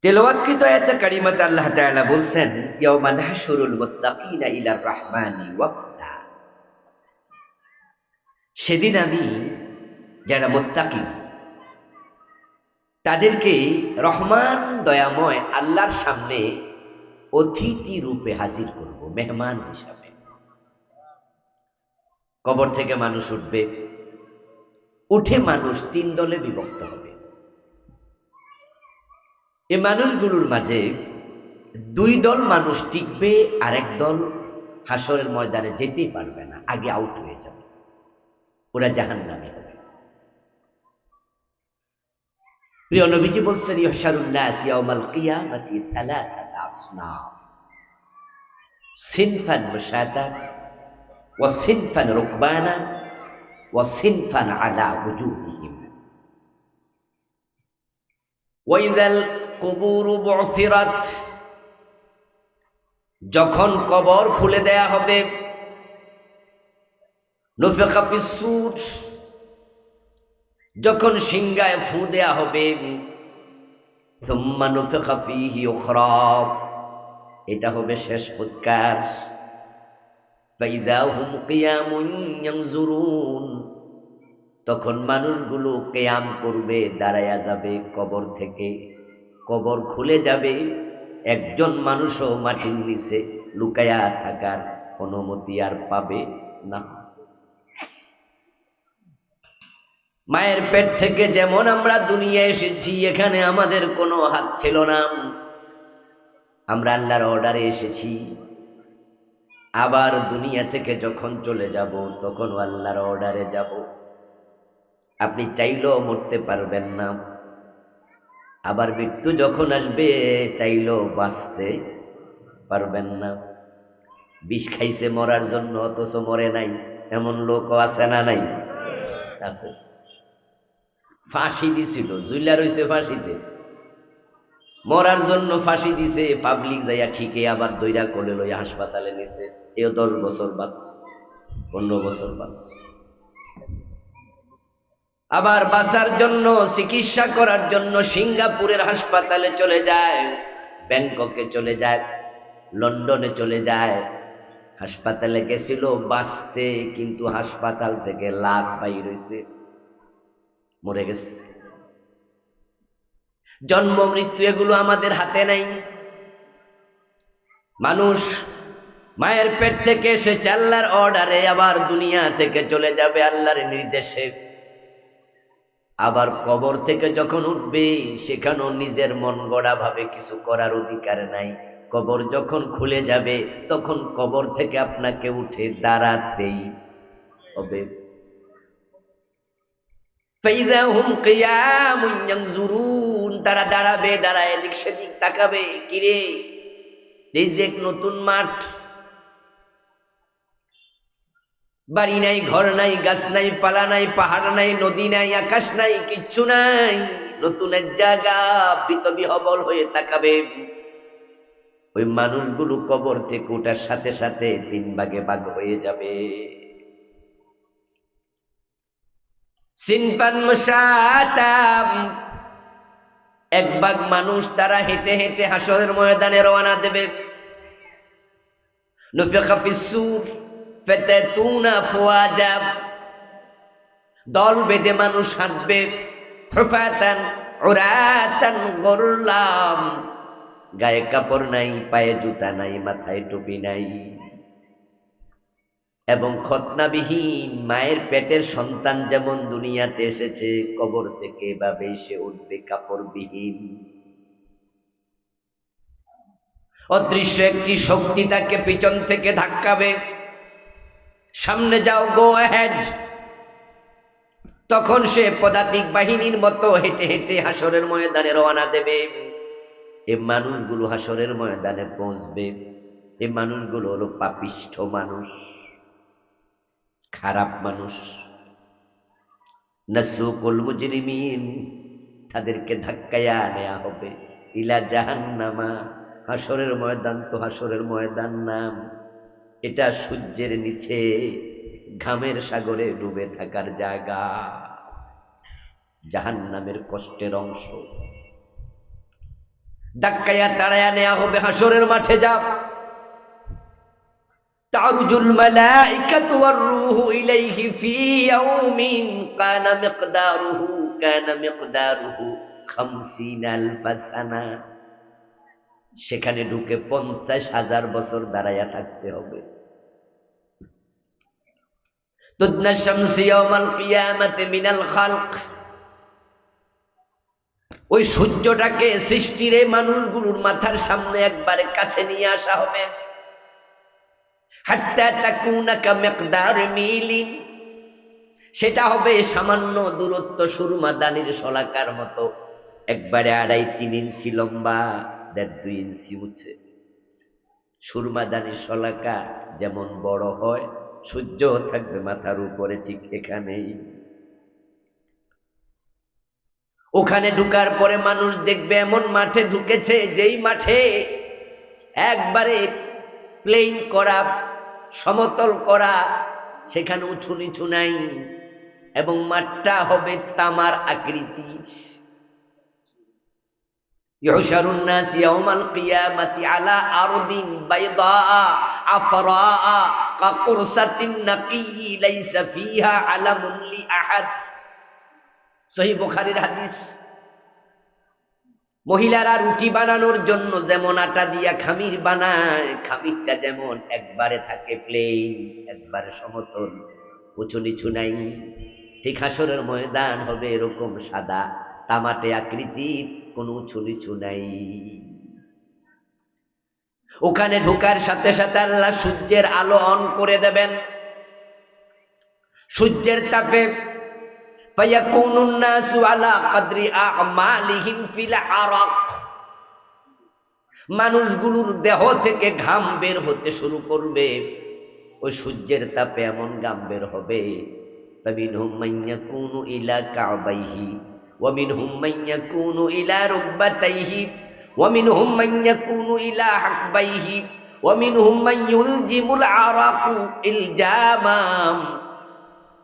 তেলাওয়াতকৃত আয়াতে কারিমাতে আল্লাহ তাআলা বলছেন, ইয়াওমা নাহশুরুল মুত্তাকিনা ইলার রাহমানি ওয়াফদা। সেদিন আমি যারা মুত্তাকি তাদেরকে রহমান দয়াময় আল্লাহর সামনে অতিথি রূপে হাজির করব, মেহমান হিসাবে। কবর থেকে মানুষ উঠবে, উঠে মানুষ 3 দলে বিভক্ত হবে। এই মানুষগুলোর মাঝে 2 দল মানুষ টিকবে, আর এক দল হাসরের ময়দানে যেতেই পারবে না, আগে আউট হয়ে যাবে, ওরা জাহান্নামে হবে। প্রিয় নবীজি বলছেন, ইহশারুন নাস ইয়াউমাল কিয়ামাতি সালাসাতা আসনাফ, সিনফান মুশাতা ওয়া সিনফান রুকবানা ওয়া সিনফান আলা ওয়ুজুহিহিম ওয়া ইযাল কুবুরু বু'সিরাত। যখন কবর খুলে দেয়া হবে, নুফিখা ফিস-সূর, যখন সিংহায় ফু দেয়া হবে, সুম্মা নুফিখা ফীহি উখরা, এটা হবে শেষ ফুৎকার। ফাইযা হুম কিয়ামুন ইয়ানজুরুন, তখন মানুষগুলো কিয়াম করবে, দাঁড়ায়া যাবে কবর থেকে। কবর খুলে যাবে, একজন মানুষও মাটির নিচে লুকায়া থাকার অনুমতি আর পাবে না। মায়ের পেট থেকে যেমন আমরা দুনিয়া এসেছি, এখানে আমাদের কোনো হাত ছিল না, আমরা আল্লাহর অর্ডারে এসেছি। আবার দুনিয়া থেকে যখন চলে যাব, তখন আল্লাহর অর্ডারে যাব। আপনি চাইলেও মরতে পারবেন না। আবার মৃত্যু যখন আসবে, চাইলেও বাঁচতে পারবেন না। বিষ খাইছে মরার জন্য, অথচ মরে নাই, এমন লোকও আছে না? নাই? আছে। ফাঁসি দিছিল, জুইলা রইছে ফাঁসিতে, মরার জন্য ফাঁসি দিছে, পাবলিক যাইয়া ঠিকই আবার দইরা কোলে লইয়া হাসপাতালে নিছে, এও 10 বছর বাঁচছে, 15 বছর বাঁচছে। আবার বাঁচার জন্য, চিকিৎসা করার জন্য সিঙ্গাপুরের হাসপাতালে চলে যায়, ব্যাংককে চলে যায়, লন্ডনে চলে যায়। হাসপাতালে গেছিল বাঁচতে, কিন্তু হাসপাতাল থেকে লাশ বাইর হইছে, মরে গেছে। জন্ম মৃত্যু এগুলো আমাদের হাতে নাই। মানুষ মায়ের পেট থেকে এসেছে আল্লাহর অর্ডারে, আবার দুনিয়া থেকে চলে যাবে আল্লাহর নির্দেশে। আবার কবর থেকে যখন উঠবে, সেখানেও নিজের মন গড়া ভাবে কিছু করার অধিকার নাই। কবর যখন খুলে যাবে, তখন কবর থেকে আপনাকে উঠে দাঁড়াতেই হবে। ফাইযা হুম কিয়ামুন ইয়ানজুরুন, তারা দাঁড়াবে, দাঁড়ায় এদিক সেদিক তাকাবে, কিরে এই যে এক নতুন মাঠ, বাড়ি নাই, ঘর নাই, গাছ নাই, পালা নাই, পাহাড় নাই, নদী নাই, আকাশ নাই, কিচ্ছু নাই, নতুন এক জায়গা। বিহবল হয়ে তাকাবে। ওই মানুষগুলো কবর থেকে ওঠার সাথে সাথে 3 ভাগে ভাগ হয়ে যাবে। সিনফান মুশাতাম, এক ভাগ মানুষ তারা হেঁটে হেঁটে হাসরের ময়দানে রওনা দেবে। নুফিখা ফিস-সূর ফাতাতুনা আফওয়াজা, দল বেঁধে মানুষ হাঁটবে। হুফাতান উরাতান গুরলাম, গায়ে কাপড় নাই, পায়ে জুতা নাই, মাথায় টুপি নাই, এবং খতনাবিহীন। মায়ের পেটের সন্তান যেমন দুনিয়াতে এসেছে, কবর থেকে এভাবে সে উঠবে কাপড়বিহীন। অদৃশ্য একটি শক্তি তাকে পিছন থেকে ধাক্কাবে, সামনে যাও, গো অ্যাহেড। তখন সে পদাতিক বাহিনীর মতো হেঁটে হেঁটে হাসরের ময়দানে রওনা দেবে। এই মানুষগুলো হাসরের ময়দানে পৌঁছবে। এই মানুষগুলো হলো পাপিষ্ঠ মানুষ, খারাপ মানুষ। নাসুকুল মুজরিমিন, তাদেরকে ধাক্কায়া নেওয়া হবে ইলা জাহান্নামা। হাসরের ময়দান তো হাসরের ময়দান নাম, এটা সূর্যের নিচে ঘামের সাগরে ডুবে থাকার জায়গা, জাহান্নামের কষ্টের অংশ। ধাক্কায়া তাড়ায়া নেওয়া হবে হাসরের মাঠে। যা তারুজুল মালাইকাতু ওয়ার রূহু ইলাইহি ফি ইয়াউমিন কানা মিকদারুহু 50 আলফা সানা। সেখানে ঢুকে 50,000 বছর দাঁড়ায়া থাকতে হবে। তুদনা শামসু ইয়াওমাল কিয়ামাতি মিনাল খালক, ওই সূর্যটাকে সৃষ্টির এই মানুষগুলোর মাথার সামনে একবারে কাছে নিয়ে আসা হবে। হাত্তা তাকুনা কামিকদার মিলিন, সেটা হবে সামান্য দূরত্ব সুরমা দানির শলাকার মতো, একবারে 2.5-3 ইঞ্চি লম্বা, 1.5-2 ইঞ্চি উঁচু। সুরমা দানির শলাকা যেমন বড় হয়, সূর্য থাকবে মাথার উপরে ঠিক এখানেই। ওখানে ঢুকার পরে মানুষ দেখবে এমন মাঠে ঢুকেছে যেই মাঠে একবারে প্লেন করা, সমতল করা, সেখানে উঁচু নিচু নাই, এবং মাঠটা হবে তামার আকৃতির। ইউশারুন নাস ইয়াউমাল কিয়ামাতি আলা আরদিন বাইদা আফরা কাকুরসাতিন নাকি লাইসা ফিহা আলামুন লি আহাদ। সহিহ বুখারীর হাদিস। মহিলারা রুটি বানানোর জন্য যেমন আটা দিয়া খামির বানায়, খামিরটা যেমন একবারে থাকে প্লেন, একবারে সমতল, উঁচু নিচু নাই, ঠিক হাসরের ময়দান হবে এরকম সাদা তামাটে আকৃতির, কোনো উঁচু নিচু নাই। ওখানে ঢোকার সাথে সাথে আল্লাহ সূর্যের আলো অন করে দেবেন। সূর্যের তাপে ফায়াকুনুন নাসু আলা কদরি আমালিহিম ফিল আরাক, মানুষগুলোর দেহ থেকে ঘাম বের হতে শুরু করবে। ওই সূর্যের তাপে এমন ঘাম বের হবে, ফামিনহুম মান ইয়াকুনু ইলা কাবাইহি ওয়া মিনহুম মান ইয়াকুনু ইলা রুকবাতাইহি ওয়া মিনহুম মান ইয়াকুনু ইলা হাকবাইহি ওয়া মিনহুম মান ইউলজিমুল আরাকু ইলজামাম।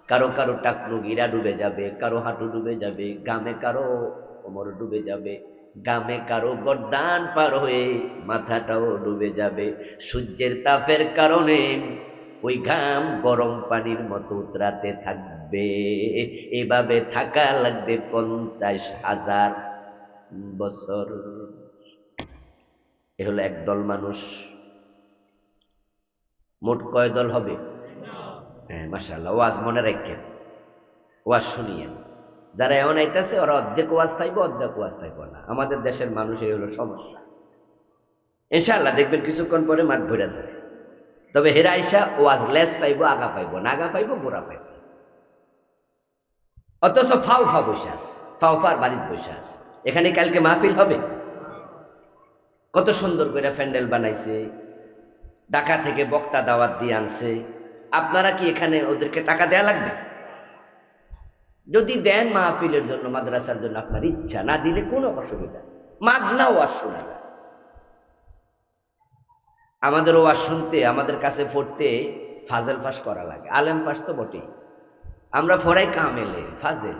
কারো কারো টাকনু গিরা ডুবে যাবে, কারো হাঁটু ডুবে যাবে, গামে কারো কোমর ডুবে যাবে, গামে কারো গর্দান পার হয়ে মাথাটাও ডুবে যাবে। সূর্যের তাপের কারণে ওই ঘাম গরম পানির মতো উতরাতে থাকবে। এভাবে থাকা লাগবে 50,000 বছর। এ হলো একদল মানুষ। মোট কয় দল হবে? হ্যাঁ, মাশাআল্লাহ। ওয়াজ মনে রাখেন, ওয়াজ শুনিয়েন। যারা এমন আইতাছে ওরা অর্ধেক ওয়াজ পাইবো, অর্ধেক ওয়াজ পাইবো না। আমাদের দেশের মানুষ এই হলো সমস্যা। ইনশাআল্লাহ দেখবেন কিছুক্ষণ পরে মাঠ ভরে যাবে। তবে হেরা আইসা ওয়াজ লেস পাইবো, আগা পাইবো না, আগা পাইবো গোড়া পাইবো। অথচ ফাও ফা বসে আছে, ফাও ফার বাড়িতে বসে আছে। এখানে কালকে মাহফিল হবে, কত সুন্দর করে প্যান্ডেল বানাইছে, ঢাকা থেকে বক্তা দাওয়াত দিয়ে আনছে। আপনারা কি এখানে ওদেরকে টাকা দেয়া লাগবে? যদি দেন মাহফিলের জন্য, মাদ্রাসার জন্য, আপনার ইচ্ছা, না দিলে কোনো অসুবিধা, মাগনা ওয়াজ শোনা যায়। আমাদের ওয়াজ শুনতে, আমাদের কাছে পড়তে ফাজেল পাস করা লাগে, আলেম পাস তো বটেই, আমরা পড়াই কামেলে ফাজেল।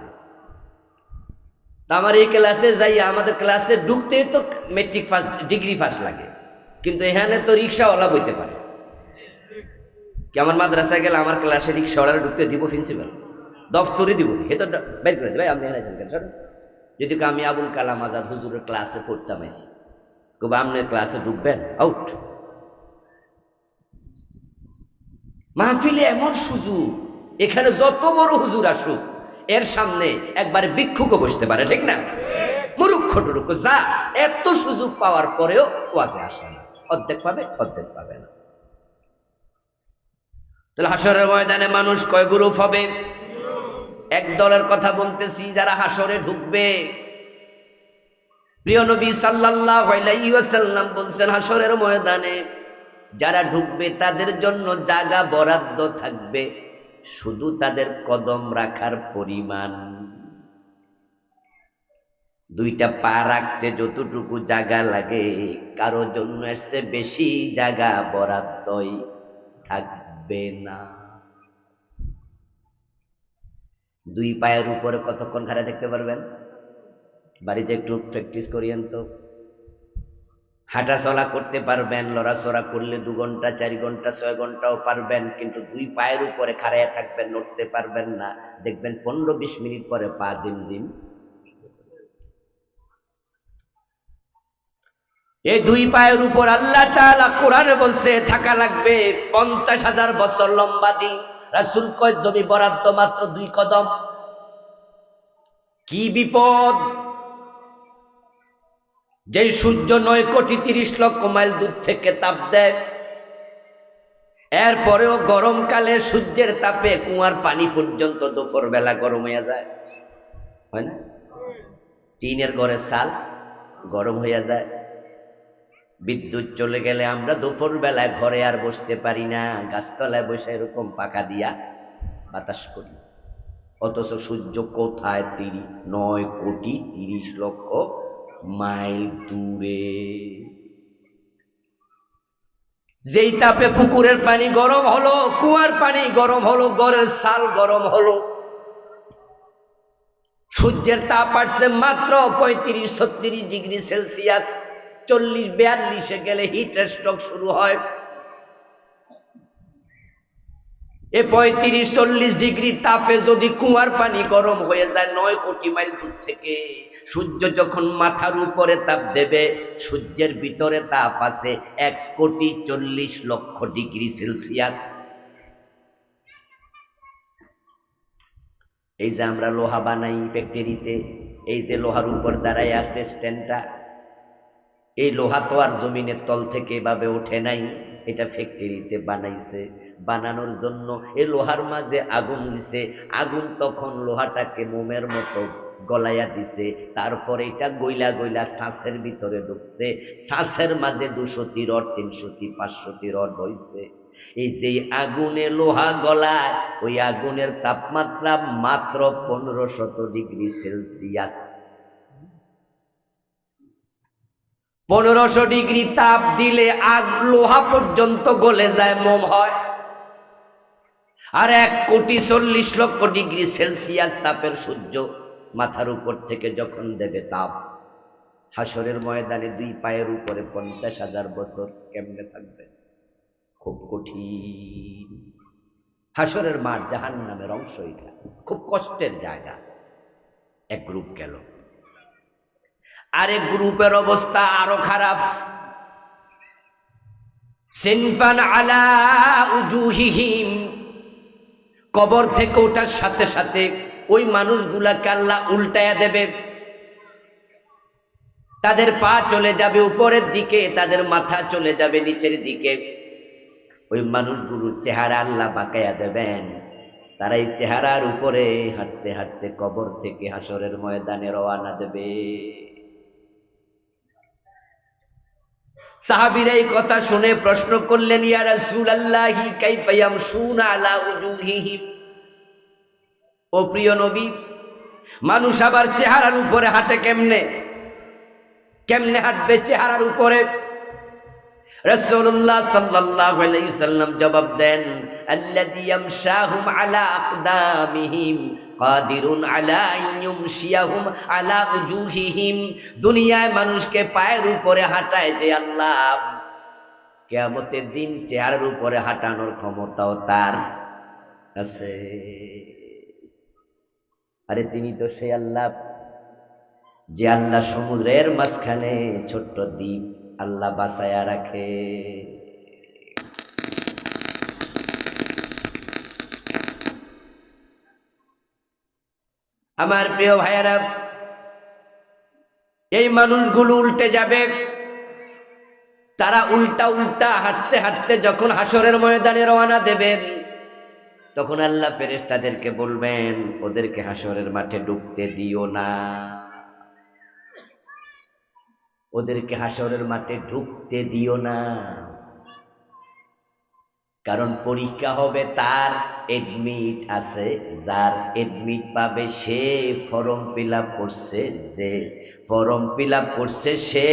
তা আমার এই ক্লাসে যাই, আমাদের ক্লাসে ঢুকতে তো মেট্রিক ফার্স্ট, ডিগ্রি ফার্স্ট লাগে, কিন্তু এখানে তো রিক্সাওয়ালা বইতে পারে। কি আমার মাদ্রাসায় গেলে আমার ক্লাসে রিক্সাওয়ালা ঢুকতে দিব প্রিন্সিপাল? দপ্তরে দিব, হে তো বের করে দেবে। আপনি যদি আমি আবুল কালাম আজাদ হুজুরের ক্লাসে পড়তাম, আইসি কবে আপনি ক্লাসে ঢুকবেন, আউট। মাহফিলে এমন সুযোগ, এখানে যত বড় হুজুর আসুক এর সামনে একবারে ভিক্ষুকও বসতে পারে, ঠিক না? মুরুক্ষ টুরুক্ষ যা, এত সুযোগ পাওয়ার পরেও ওয়াজে আসে না, অর্ধেক পাবে, অর্ধেক পাবে না। তাহলে হাসরের ময়দানে মানুষ কয় গ্রুপ হবে? এক দলের কথা বলতেছি, যারা হাসরে ঢুকবে। প্রিয় নবী সাল্লাল্লাহু আলাইহি ওয়াসাল্লাম বলছেন, হাসরের ময়দানে যারা ঢুকবে তাদের জন্য জায়গা বরাদ্দ থাকবে, শুধু তাদের কদম রাখার পরিমাণ। দুইটা পা রাখতে যতটুকু জায়গা লাগে, কারো জন্য এসে বেশি জায়গা বরাদ্দই থাকবে না। দুই পায়ের উপরে কতক্ষণ খাড়া দেখতে পারবেন? বাড়িতে একটু প্র্যাকটিস করিয়েন তো। হাঁটা চলা করতে পারবেন, লড়াচড়া করলে 2 ঘন্টা 4 ঘন্টা 6 ঘন্টাও পারবেন, কিন্তু 2 পায়ের উপরে খাড়াইয়া থাকবেন, নড়তে পারবেন না। দেখবেন 15-20 মিনিট পরে পা জিমজিম। এই 2 পায়ের উপর আল্লাহ তাআলা কোরআনে বলছে থাকা লাগবে 50,000 বছর লম্বা দিন। রাসূল কয় জমি বরাদ্দ মাত্র 2 কদম। কি বিপদ! যে সূর্য 9,30,00,000 মাইল দূর থেকে তাপ দেয়, এরপরেও গরমকালে সূর্যের তাপে কুয়ার পানি পর্যন্ত দুপুর বেলা গরম হয়ে যায়, হয় না? টিনের ঘরের চাল গরম হয়ে যায়। বিদ্যুৎ চলে গেলে আমরা দুপুর বেলায় ঘরে আর বসতে পারি না, গাছতলায় বসে এরকম পাখা দিয়া বাতাস করি। অথচ সূর্য কোথায়? 9,30,00,000 মাইল দূরে। যেই তাপে পুকুরের পানি গরম হলো, কুয়ার পানি গরম হলো, ঘরের চাল গরম হলো, সূর্যের তাপ আসছে মাত্র 35-36 ডিগ্রি সেলসিয়াস। 40-42 গেলে হিট স্ট্রোক শুরু হয়। এ 35-40 ডিগ্রি তাপে যদি কুয়ার পানি গরম হয়ে যায় 9 কোটি মাইল দূর থেকে, সূর্য যখন মাথার উপরে তাপ দেবে, সূর্যের ভিতরে তাপ আছে 1,40,00,000 ডিগ্রি সেলসিয়াস। এই যে আমরা লোহা বানাই ফ্যাক্টরিতে, এই যে লোহার উপর দাঁড়ায় আছে স্ট্যান্ডটা, এই লোহা তো আর জমিনের তল থেকে এভাবে ওঠে নাই, এটা ফ্যাক্টরিতে বানাইছে। বানানোর জন্য এই লোহার মাঝে আগুন দিছে, আগুন তখন লোহাটাকে মোমের মতো গলাইয়া দিছে, তারপরে এটা গইলা গইলা শ্বাসের ভিতরে ঢুকছে, শ্বাসের মাঝে 200টি রড 300টি 500টি রড হইছে। এই যে আগুনে লোহা গলায়, ওই আগুনের তাপমাত্রা মাত্র 1500 ডিগ্রি সেলসিয়াস। 1500 ডিগ্রি তাপ দিলে লোহা পর্যন্ত গলে যায়, মোম হয়। আর 1,40,00,000 ডিগ্রি সেলসিয়াস তাপের সূর্য মাথার উপর থেকে যখন দেবে তাপ, হাসরের ময়দানে 2 পায়ের উপরে 50,000 বছর কেমনে থাকবে? খুব কঠিন। হাসরের মাঠ জাহান্নামের অংশ, এটা খুব কষ্টের জায়গা। এক গ্রুপ গেল, আরেক গ্রুপের অবস্থা আরো খারাপ। সিনফান আলা উজুহিহিম, কবর থেকে ওঠার সাথে সাথে ওই মানুষগুলাকে আল্লাহ উল্টায়া দেবে। তাদের পা চলে যাবে উপরের দিকে, তাদের মাথা চলে যাবে নিচের দিকে। ওই মানুষগুলোর চেহারা আল্লাহ বাঁকায়া দেবেন। তারা এই চেহারার উপরে হাঁটতে হাঁটতে কবর থেকে হাসরের ময়দানে রওনা দেবে। সাহাবীরা এই কথা শুনে প্রশ্ন করলেন, ইয়া রাসূলুল্লাহি কাইফা ইয়ামশুনা আলা উজুহিহিম, ও প্রিয় নবী, মানুষ আবার চেহারার উপরে হাঁটে কেমনে? কেমনে হাঁটবে চেহারার উপরে? রাসূলুল্লাহ সাল্লাল্লাহু আলাইহি সাল্লাম জবাব দেন, আল্লাযী ইয়ামশাহুম আলা আকদামিহিম কাদিরুন আলা ইয়ুমশিয়াহুম আলা উজুহিহিম। দুনিয়ায় মানুষকে পায়ের উপরে হাঁটায় যে আল্লাহ, কিয়ামতের দিন চেহারার উপরে হাঁটানোর ক্ষমতাও তার আছে। আরে তিনি তো সেই আল্লাহ, যে আল্লাহ সমুদ্রের মাঝখানে ছোট্ট দ্বীপ আল্লাহ বাঁচায়া রাখে। আমার প্রিয় ভাইয়েরা, এই মানুষগুলো উল্টে যাবে। তারা উল্টা উল্টা হাঁটতে হাঁটতে যখন হাসরের ময়দানে রওনা দেবেন, তখন আল্লাহ ফেরেশতাদেরকে বলবেন, ওদেরকে হাসরের মাঠে ঢুকতে দিও না, ওদেরকে হাসরের মাঠে ঢুকতে দিও না। কারণ পরীক্ষা হবে তার, এডমিট আছে, যার এডমিট পাবে সে ফর্ম ফিল আপ করছে, যে ফর্ম ফিল আপ করছে সে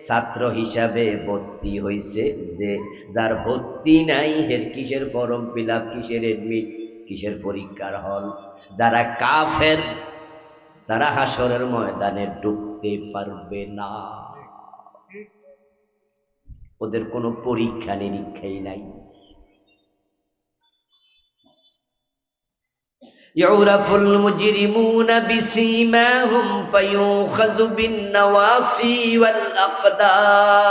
ছাত্র হিসাবে ভর্তি হয়েছে, যে যার ভর্তি নাই এর কিসের ফর্ম ফিল আপ, কিসের এডমিট, কিসের পরীক্ষার হল? যারা কাফের তারা হাসরের ময়দানে ঢুকতে পারবে না। ওদের কোনো পরীক্ষা নিরীক্ষাই নাই। ইউরাফুল মুজরিমুনা বিসীমাহুম ফায়ুখাযু বিন-নওয়াসি ওয়াল আকদাম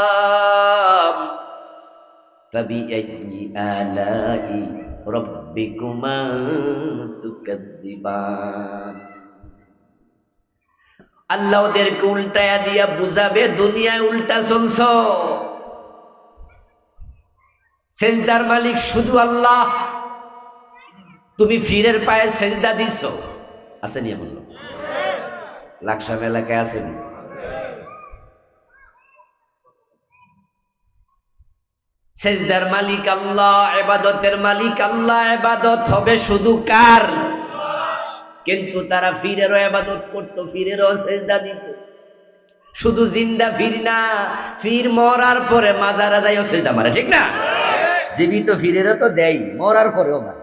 ফাবিআইয়ি আলাই রাব্বিকুমা তুকাযযিবান। আল্লাহ ওদেরকে উল্টায়া দিয়া বুঝাবে, দুনিয়ায় উল্টা চলছ, সেজদার মালিক শুধু আল্লাহ, তুমি ফিরের পায়ে সেজদা দিছ। আসেনি এমন লোক? লাকসাম এলাকায় আসেনি? সেজদার মালিক আল্লাহ, ইবাদতের মালিক আল্লাহ, ইবাদত হবে শুধু কার? কিন্তু তারা ফিরেরও ইবাদত করতো, ফিরেরও সেজদা দিত। শুধু জিন্দা ফির না, ফির মরার পরে মাজারা যাইও সেজদা মারে, ঠিক না? জীবিত ফিরেরও তো দেয়, মরার পরেও মারে।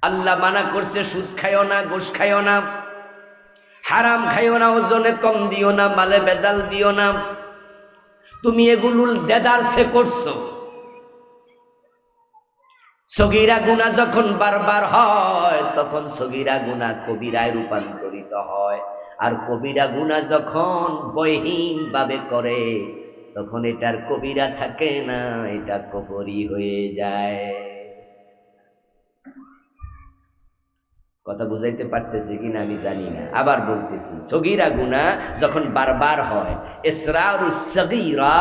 আল্লাহ মানা করছে সুদ খাইও না, ঘুষ খাইও না, হারাম খাইও না, ওজনে কম দিও না, মালে বেজাল দিও না। তুমি এগুলো দেদারসে করছো। সগীরা গুনাহ যখন বারবার হয় তখন সগীরা গুনাহ কবিরায় রূপান্তরিত হয়, আর কবিরা গুনাহ যখন বয়হীন ভাবে করে তখন এটার কবিরা থাকে না, এটা কুফরি হয়ে যায়। কথা বুঝাইতে পারতেছি কিনা আমি জানি না, আবার বলতেছি, সগীরা গুনাহ যখন বারবার হয়, ইসরারুস সগীরা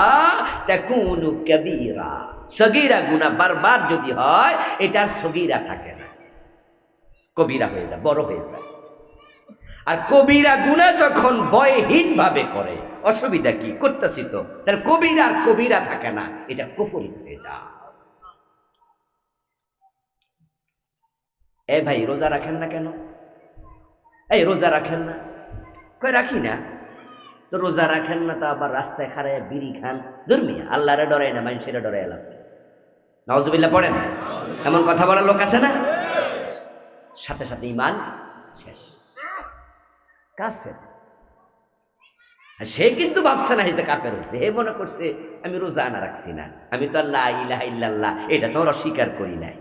তাকুনু কবীরা। সগীরা গুনাহ বারবার যদি হয় এটা সগীরা থাকে না, কবিরা হয়ে যায়, বড় হয়ে যায়। আর কবিরা গুনাহ যখন ভয়হীন ভাবে করে, অসুবিধা কি, করতেছি তো, তার কবিরা কবিরা থাকে না, এটা কুফরি হয়ে যায়। এ ভাই রোজা রাখেন না কেন? এই রোজা রাখেন না? কই রাখি না। তো রোজা রাখেন না তো আবার রাস্তায় খাড়ায় বিড়ি খান, ধর্মিয়া আল্লাহরে ডরাই না, মানুষের ডরাই এলাম। নাউজুবিল্লাহ পড়েন। এমন কথা বলার লোক আছে না? সাথে সাথে ঈমান শেষ, কাফের। সে কিন্তু ভাবছে না যে কাফের হচ্ছে, হে মনে করছে আমি রোজা আনা রাখছি না, আমি তো লা ইলাহা ইল্লাল্লাহ এটা তো অস্বীকার করি নাই।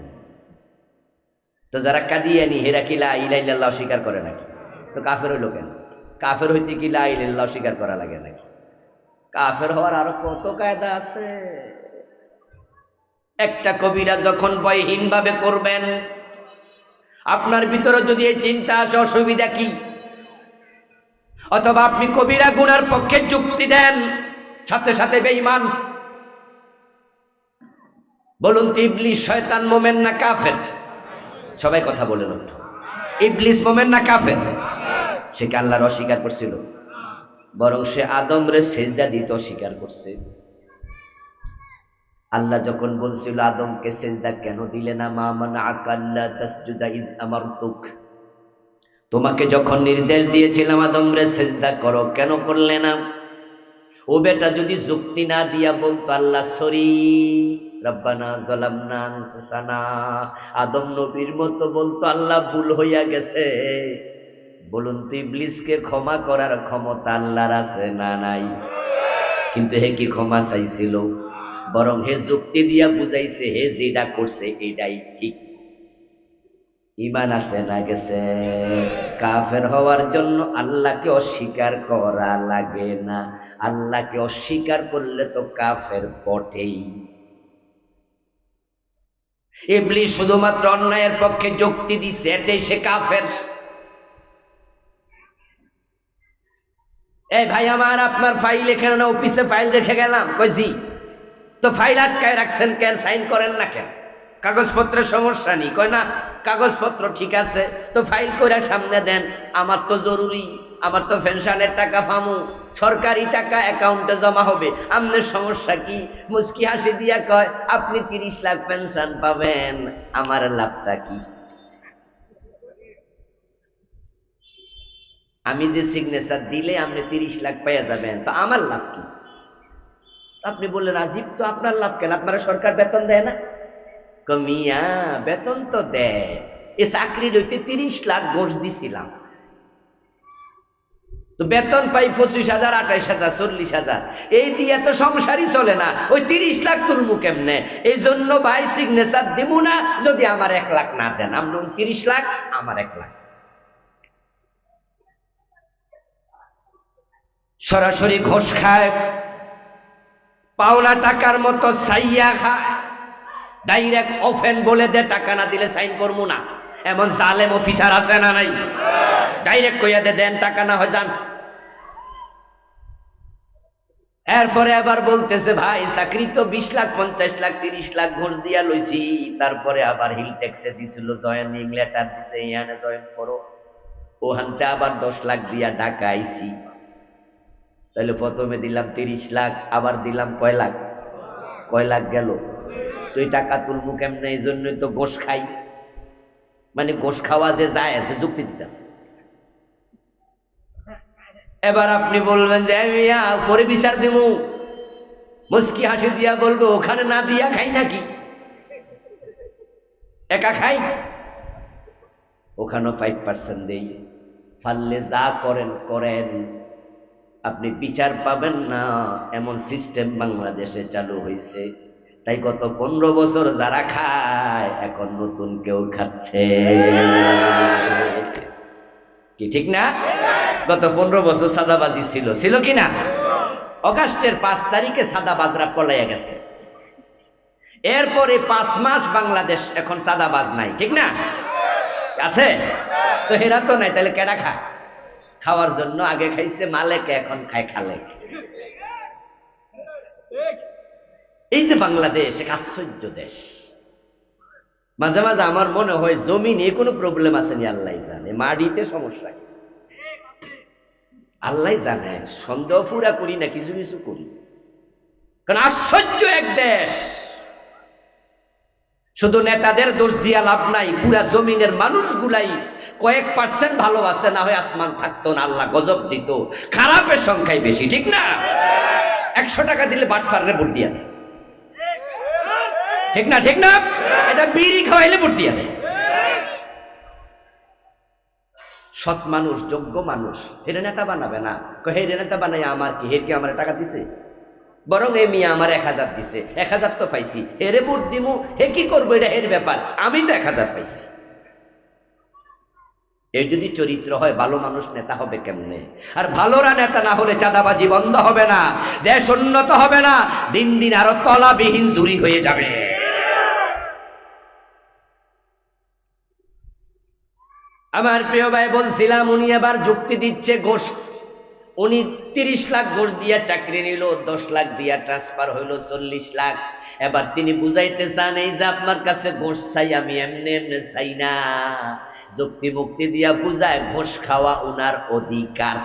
তো যারা কাদিয়ানি হেরা কি লা ইলাহা ইল্লাল্লাহ অস্বীকার করে নাকি? তো কাফের হইল কেন? কাফের হইতে কি লা ইলাহা ইল্লাল্লাহ অস্বীকার করা লাগে নাকি? কাফের হওয়ার আরো কত কায়দা আছে। একটা কবিরা যখন ভয়হীন ভাবে করবেন, আপনার ভিতরে যদি এই চিন্তা আসে অসুবিধা কি? অথবা আপনি কবিরা গুনার পক্ষে যুক্তি দেন, সাথে সাথে বেঈমান। বলুন তো ইবলিস শয়তান মোমেন না কাফের? সবাই কথা বলেন, ইবলিস মোমেন না কাফের? সে কি আল্লাহর অস্বীকার করছিল? বরং সে আদমরে সেজদা দিতে অস্বীকার করছে। আল্লাহ যখন বলছিল আদমকে সেজদা কেন দিলে না, মা মানাআকা আল্লা তাসজুদা ইয আমারতুক, তোমাকে যখন নির্দেশ দিয়েছিলাম আদমরে সেজদা করো, কেন করলে না? ও বেটা যদি যুক্তি না দিয়া বলতো আল্লাহ সরি, রব্বানা যালামনা আনফুসানা, আদম নবীর মতো বলতো আল্লাহ ভুল হইয়া গেছে, বলুন তো ইবলিসকে ক্ষমা করার ক্ষমতা আল্লাহর আছে না নাই? কিন্তু হে কি ক্ষমা চাইছিল? বরং হে যুক্তি দিয়া বুঝাইছে হে যেটা করছে এটাই ঠিক। ঈমান আছে না গেছে? কাফের হওয়ার জন্য আল্লাহকে অস্বীকার করা লাগে না, আল্লাহকে অস্বীকার করলে তো কাফের বটেই। ইবলিস শুধুমাত্র অন্যায়ের পক্ষে যুক্তি দিছে, এটাই সে কাফের। এই ভাই আমার, আপনার ফাইল এখানে না অফিসে ফাইল রেখে গেলাম, কই জি। তো ফাইল আটকায় রাখছেন কেন? সাইন করেন না কেন? কাগজপত্রের সমস্যা নেই, কয় না কাগজপত্র ঠিক আছে, তো ফাইল করে সামনে দেন, আমার তো জরুরি, আমার তো পেনশনের টাকা পামু, সরকারি টাকা অ্যাকাউন্টে জমা হবে, আপনার সমস্যা কি? মুস্কি হাসি দিয়া কয় আপনি 30 লাখ পেনশন পাবেন, আমার লাভটা কি? আমি যে সিগনেচার দিলে আপনি 30 লাখ পাইয়া যাবেন, তো আমার লাভ কি? আপনি বললেন আজিব, তো আপনার লাভ কেন? আপনারা সরকার বেতন দেয় না? কমিয়া বেতন তো দেয়, এ চাকরি লইতে 30 লাখ ঘোষ দিছিলাম। তো বেতন পাই 25,000, 28,000, 40,000, এই দিয়ে তো সংসারই চলে না। ওই 30 লাখ তুলমু কেমনে? এই জন্য ভাই সিগনেচার দিব না যদি আমার 1 লাখ না দেন। আমরা 30 লাখ, আমার 1 লাখ। সরাসরি ঘোষ খায়, পাওনা টাকার মতো সাইয়া খায়, ডাইরেক্ট অফেন বলে দে টাকা না দিলে সাইন করবো না। এমন জালেম অফিসার আছে না নাই? ডাইরেক্ট কইয়া দে দেন, টাকা না হয় যান। এরপরে আবার বলতেছে ভাই চাকরি তো 20 লাখ, 50 লাখ, 30 লাখ ঘুষ দিয়া লইছি। তারপরে আবার হিল ট্যাক্সে দিছিল, জয়েনিং লেটার দিছে, ইয়ানে জয়েন করো। ওখানতে আবার 10 লাখ দিয়া ঢাকা আইছি। তাহলে প্রথমে দিলাম 30 লাখ, আবার দিলাম কয় লাখ? কয় লাখ গেল? তুই টাকা তুলমু কেমনে? এই জন্যই তো ঘোষ খাই। মানে ঘোষ খাওয়া যে যায় আছে, যুক্তি দিতেছে। এবার আপনি বলবেন যে মিয়া পরে বিচার দিব, মুস্কি হাসি দিয়া বলবো ওখানে না দিয়া খাই নাকি? একা খাই, ওখানেও 5% দেই। পারলে যা করেন করেন, আপনি বিচার পাবেন না, এমন সিস্টেম বাংলাদেশে চালু হয়েছে। তাই গত 15 বছর যারা খায়, এখন নতুন কেউ খাচ্ছে। কি ঠিক না? গত 15 বছর সাদাবাজি ছিল, ছিল কি না? অগাস্টের 5 তারিখে সাদাবাজরা পলাইয়া গেছে। এরপরে 5 মাস বাংলাদেশ এখন সাদাবাজ নাই, ঠিক না? আছে তো, হেরা তো নাই। তাহলে কেডা খায়? খাওয়ার জন্য আগে খাইছে মালেকে, এখন খায় খালে। এই যে বাংলাদেশ এক আশ্চর্য দেশ। মাঝে মাঝে আমার মনে হয় জমিনে কোনো প্রবলেম আছে নি আল্লাহ জানে, মাটিতে সমস্যা কি আল্লাহ জানে। সন্দেহ পুরা করি না, কিছু কিছু করি। কারণ আশ্চর্য এক দেশ। শুধু নেতাদের দোষ দিয়া লাভ নাই, পুরা জমিনের মানুষগুলাই কয়েক % ভালো আছে, না হয় আসমান থাকতো না, আল্লাহ গজব দিত। খারাপের সংখ্যাই বেশি, ঠিক না? 100 টাকা দিলে বাটফারে ভোট দিয়া দেয়, ঠিক না? ঠিক না? এটা বিড়ি খাওয়াইলে ভোট দিয়া দেয়। সৎ মানুষ, যোগ্য মানুষ হেরে নেতা বানাবে না। হেরে নেতা বানাই আমার কি? হের কি আমার টাকা দিছে? বরং এ মিয়া আমার 1000 দিছে, 1000 তো পাইছি, হেরে ভোট দিমু। হে কি করবো? এটা এর ব্যাপার, আমি তো 1000 পাইছি। এই যদি চরিত্র হয়, ভালো মানুষ নেতা হবে কেমনে? আর ভালোরা নেতা না হলে চাঁদাবাজি বন্ধ হবে না, দেশ উন্নত হবে না, দিন দিন আরো তলাবিহীন চুরি হয়ে যাবে। আমার প্রিয় ভাই, বলছিলাম উনি এবার যুক্তি দিচ্ছে ঘোষ। উনি 30 লাখ ঘোষ দিয়া চাকরি নিল, 10 লাখ দিয়া ট্রান্সফার হইল 40 লাখ। এবার তিনি বুঝাইতে চান এই যে আপনার কাছে ঘোষ চাই, আমি এমনি এমনি চাই না। যুক্তি মুক্তি দিয়া বুঝায় ঘোষ খাওয়া উনার অধিকার।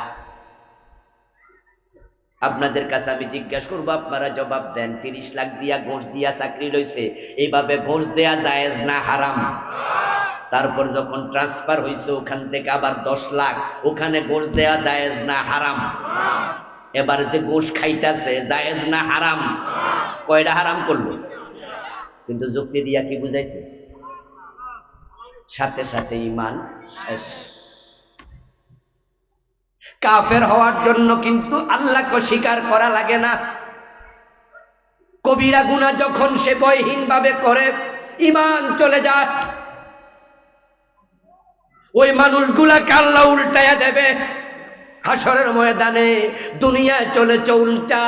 আপনাদের কাছে আমি জিজ্ঞাসা করবো, আপনারা জবাব দেন। 30 লাখ দিয়া ঘোষ দিয়া চাকরি লইছে, এইভাবে ঘোষ দেয়া জায়েজ না হারাম? তারপর যখন ট্রান্সফার হয়েছে ওখান থেকে আবার 10 লাখ, ওখানে ঘোষ দেয়া জায়েজ না হারাম? এবার যে ঘোষ খাইতেছে, জায়েজ না হারাম? কয়টা হারাম করলো? কিন্তু যুক্তি দিয়া কি বুঝাইছে? সাথে সাথে ঈমান শেষ। কাফের হওয়ার জন্য কিন্তু আল্লাহকে স্বীকার করা লাগে না। কবিরা গুনাহ যখন সে ভয়হীন ভাবে করে, ঈমান চলে যায়। ওই মানুষগুলাকে আল্লাহ উল্টায়া দেবে হাসরের ময়দানে। দুনিয়ায় চলেছে উল্টা,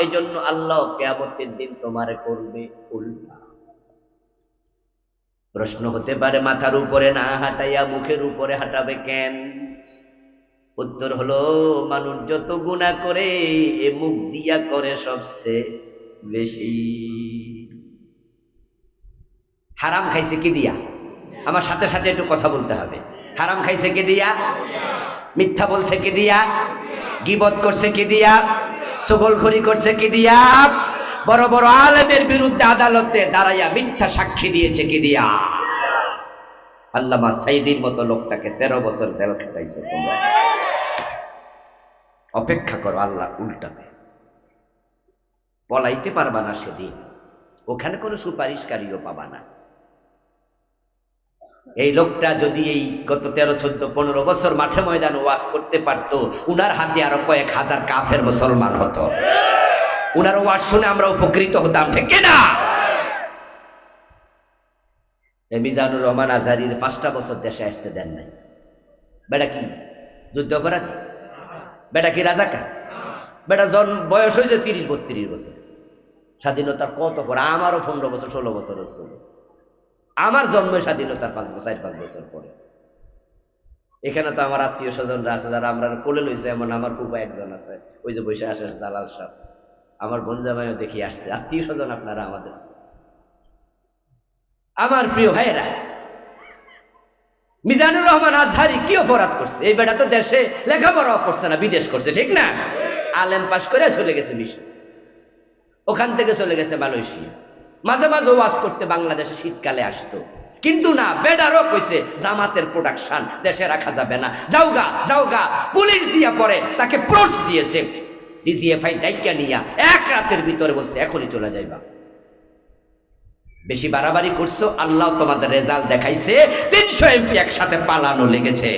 এজন্য আল্লাহ কিয়ামতের দিন তোমারে করবে উল্টা। প্রশ্ন হতে পারে, মাথার উপরে না হাঁটাইয়া মুখের উপরে হাঁটাবে কেন? উত্তর হলো, মানুষ যত গুনাহ করে এ মুখ দিয়া করে সবচেয়ে বেশি। হারাম খাইছে কি দিয়া? আমার সাথে সাথে একটু কথা বলতে হবে। হারাম খাইছে কি দিয়া? মিথ্যা বলছে কি দিয়া? গীবত করছে কি দিয়া? চুগলখড়ি করছে কি দিয়া? বড় বড় আলেমের বিরুদ্ধে আদালতে দাঁড়াইয়া মিথ্যা সাক্ষী দিয়েছে কি দিয়া? আল্লামা সাইদির মতো লোকটাকে 13 বছর জেল খাটাইছে। তোমরা অপেক্ষা করো, আল্লাহ উল্টাবে। পলাইতে পারবা না সেদিন, ওখানে কোনো সুপারিশকারীও পাবা না। এই লোকটা যদি এই গত 13, 14, 15 বছর মাঠে ময়দানে ওয়াজ করতে পারতো, উনার হাতে আরো কয়েক হাজার কাফের মুসলমান হতো। উনার ওয়াজ শুনে আমরা উপকৃত হতাম, ঠিক কিনা? মিজানুর রহমান আজহারীর 5টা বছর দেশে আসতে দেন নাই। বেটা কি যুদ্ধ অপরাধী? বেটা কি রাজাকার? বেটা বয়স হয়েছে 30-32 বছর। স্বাধীনতার কত পর? আমারও 15 বছর 16 বছর হচ্ছিল। আমার জন্মে স্বাধীনতার 4-5 বছর পরে। এখানে তো আমার আত্মীয় স্বজনরা আছে যারা আমরা কোলে লইছে, এমন আমার ফুফা একজন আছে, ওই যে বসে আসে দালাল সাহেব, আমার বোন জামাইও দেখি আসছে। আত্মীয় স্বজন আপনারা আমাদের। আমার প্রিয় ভাইয়েরা, মিজানুর রহমান আজহারী কি অপরাধ করছে? এই বেটা তো দেশে লেখাপড়াও করছে না, বিদেশ করছে, ঠিক না? আলেম পাশ করে চলে গেছে মিশর, ওখান থেকে চলে গেছে মালয়েশিয়া। মাঝে মাঝে ওয়াজ করতে বাংলাদেশে শীতকালে আসতো, কিন্তু না, বেডারও কইছে জামাতের প্রোডাকশন দেশে রাখা যাবে না, যাওগা যাওগা। পুলিশ দিয়া পরে তাকে প্রোস দিয়েছে, ডিজিএফআই ডাইকা নিয়া 1 রাতের ভিতরে বলছে এখনই চলে যাইবা। বেশি বাড়াবাড়ি করছো, আল্লাহ তোমাদের রেজাল্ট দেখাইছে। 300 এমপি একসাথে পালানো লেগেছে,